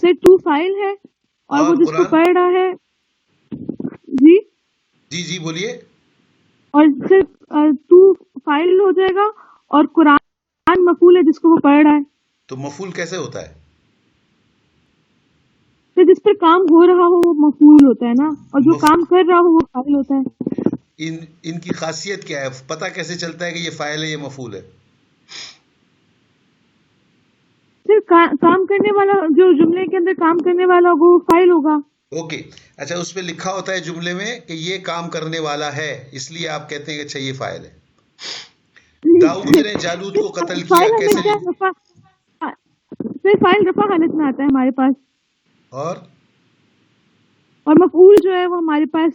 سر ٹو فائل ہے اور وہ اور جس کو قرآن؟ پڑھ رہا ہے. جی جی جی بولیے. اور سر ٹو فائل ہو جائے گا اور قرآن مفعول ہے جس کو وہ پڑھ رہا ہے. تو مفعول کیسے ہوتا ہے؟ سر جس پر کام ہو رہا ہو وہ مفعول ہوتا ہے نا، اور جو کام کر رہا ہو وہ فائل ہوتا ہے. ان کی خاصیت کیا ہے؟ پتہ کیسے چلتا ہے کہ یہ فاعل ہے یہ مفعول ہے؟ سر کام کرنے والا جو جملے کے اندر کام کرنے والا وہ فائل ہوگا. اوکے، اچھا اس پہ لکھا ہوتا ہے جملے میں کہ یہ کام کرنے والا ہے، اس لیے آپ کہتے ہیں کہ اچھا یہ فاعل ہے. داؤد نے جالوت کو قتل کیا، فائل کیسے ہمیشہ رفع، سر فائل رفع حالت میں آتا ہے ہمارے پاس، اور مفعول جو ہے وہ ہمارے پاس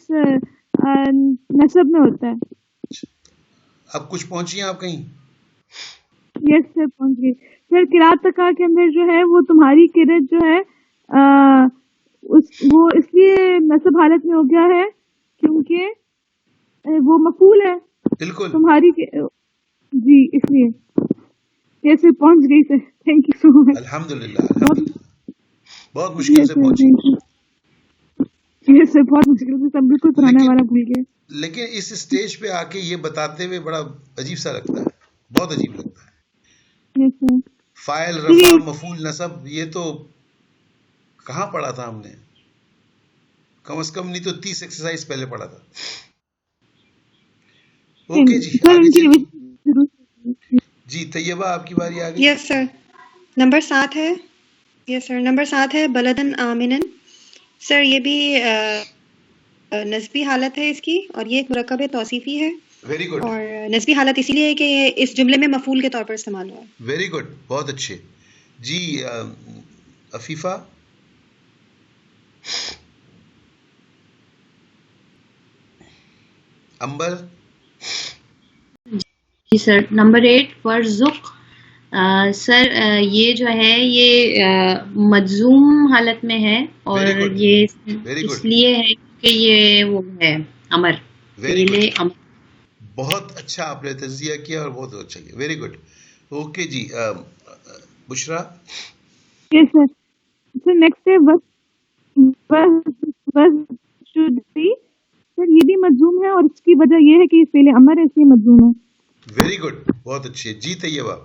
نصب میں ہوتا ہے. اب کچھ پہنچی ہیں آپ کہیں؟ یس سر پہنچ گئی. سر قرات تکا کے اندر جو ہے وہ تمہاری قرت جو ہے وہ اس لیے نصب حالت میں ہو گیا ہے کیونکہ وہ مفعول ہے. بالکل تمہاری جی اس لیے. یس سر پہنچ گئی سر، تھینک یو سو مچ. الحمدللہ الحمدللہ، بہت مشکل سے پہنچی. یس سر بہت مشکل سے، سب بالکل پرانا والا بھول گئے. لیکن اس اسٹیج پہ آ کے یہ بتاتے ہوئے بڑا عجیب سا لگتا ہے، بہت عجیب لگتا ہے. یس سر. فاعل رفع مفعول نصب، یہ تو کہاں پڑھا تھا ہم نے؟ کم از کم نہیں تو 30 ایکسرسائز پہلے پڑھا تھا. اوکے جی آگے چلیے. جی طیبہ آپ کی باری آگے. یس سر. نمبر 7 ہے. یس سر نمبر 7 ہے بلدن آمنن. سر یہ بھی نسبی حالت ہے اس کی، اور یہ ایک مرکب توصیفی ہے. Very good. اور نسبی حالت اسی لیے ہے کہ یہ اس جملے میں مفعول کے طور پر استعمال ہوا ہے. ویری گڈ، بہت اچھے. جی عفیفہ. امبر. جی سر نمبر 8 ورزق. سر یہ جو ہے یہ مجزوم حالت میں ہے، اور یہ اس لیے ہے کہ یہ وہ ہے امر. ویری گڈ، بہت اچھا آپ نے تجزیہ کیا اور بہت اچھا کیا. Very good. اوکے جی بشرا. یس سر. سر نیکسٹ ہے سر یہ بھی مجزوم ہے، اور اس کی وجہ یہ ہے کہ فعل امر ہے، اس لیے مجزوم ہے. ویری گڈ، بہت اچھے. جی طیبہ.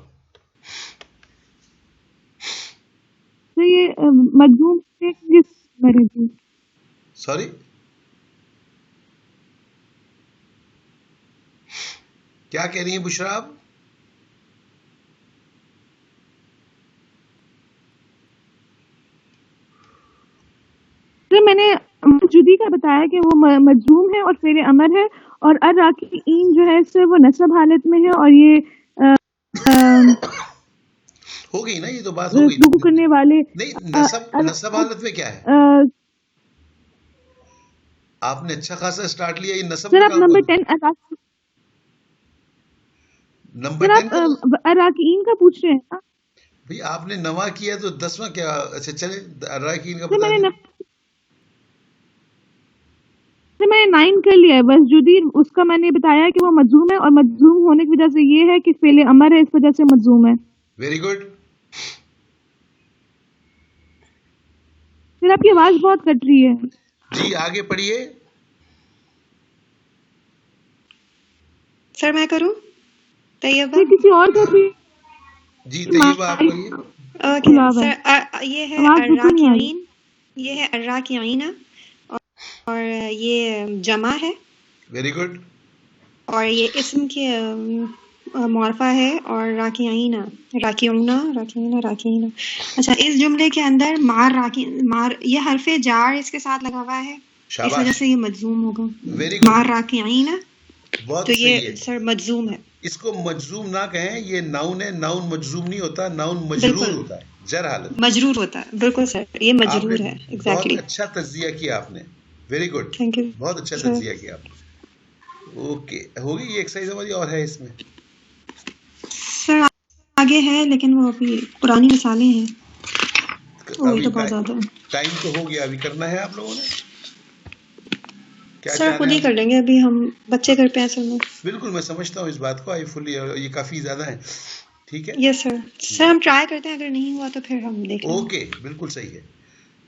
سر یہ مجزوم کس مرے جی؟ سوری کیا کہہ رہی ہیں بشرا آپ؟ سر میں نے موجودی کا بتایا کہ وہ مجزوم ہے اور فعل امر ہے، اور الراکعین جو ہے سر وہ نصب حالت میں ہے، اور یہ ہو گئی نا، یہ تو بات ہو گئی. رکوع کرنے والے نہیں، نصب حالت میں کیا ہے؟ آپ نے اچھا خاصا سٹارٹ لیا. یہ نصب سر آپ نمبر 10 اراکین کا پوچھ رہے ہیں. بھئی آپ نے نواں کیا تو 10واں کیا؟ اچھا چلیں اراکین کا سر بتا دیں. میں نے 9 کر لیا ہے بس. جدی اس کا میں نے بتایا کہ وہ مجزوم ہے، اور مجزوم ہونے کی وجہ سے یہ ہے کہ فعل امر ہے، اس وجہ سے مجزوم ہے. Very good. پھر آپ کی آواز بہت کٹ رہی ہے. جی آگے پڑھیے. سر میں کروں؟ طیبہ کسی اور کا بھی. جی طیبہ آپ کریے. Okay sir. یہ ہے الراکعین، یہ ہے الراکعین، اور یہ جمع ہے. Very good. اور یہ اسم کے معرفہ ہے اور راکعین اچھا اس جملے کے اندر مار یہ حرف جار اس کے ساتھ لگا ہوا ہے، اس وجہ شاباش، سے یہ مجزوم ہوگا. ویری گڈ، مار راکعین بہت تو صحیح یہ ہے. سر مجزوم ہے. اس کو مجزوم نہ کہیں، یہ ناؤن ہے، ناؤن مجزوم نہیں ہوتا، ناؤن مجرور بالکل ہوتا ہے، جر حالت. مجرور ہوتا ہے، بالکل سر یہ آپ نے مجرور ہے. بہت ایگزیکٹلی. اچھا تجزیہ کیا آپ نے، ویری گڈ، تھینک یو بہت اچھا سر. تجزیہ کیا آپ نے. اوکے، ہوگی یہ ایکسرسائز ہماری اور ہے اس میں. سر آگے ہے لیکن وہ ابھی پرانی مثالیں ہیں، وہی ابھی تو بہت زیادہ ہے. ٹائم تو ہو گیا، ابھی کرنا ہے آپ لوگوں نے، کیا سر چاہ خود رہے ہی ہیں کر لیں گے، ابھی ہم بچے گھر پہ ہیں اصل میں. بالکل میں سمجھتا ہوں اس بات کو، آئی فلی، یہ کافی زیادہ ہے. ٹھیک ہے، یس سر. سر ہم ٹرائی کرتے ہیں، اگر نہیں ہوا تو پھر ہم دیکھ لیں گے. اوکے، بالکل صحیح ہے.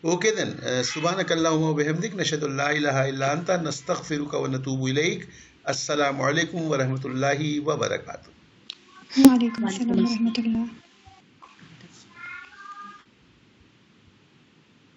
اوکے دین، سبحانک اللہم و بحمدک، نشہد ان لا الہ الا انت، نستغفرک و نتوب الیک. السلام علیکم ورحمۃ اللہ وبرکاتہ. وعلیکم السلام وعلیکم السلام. ورحمۃ اللہ.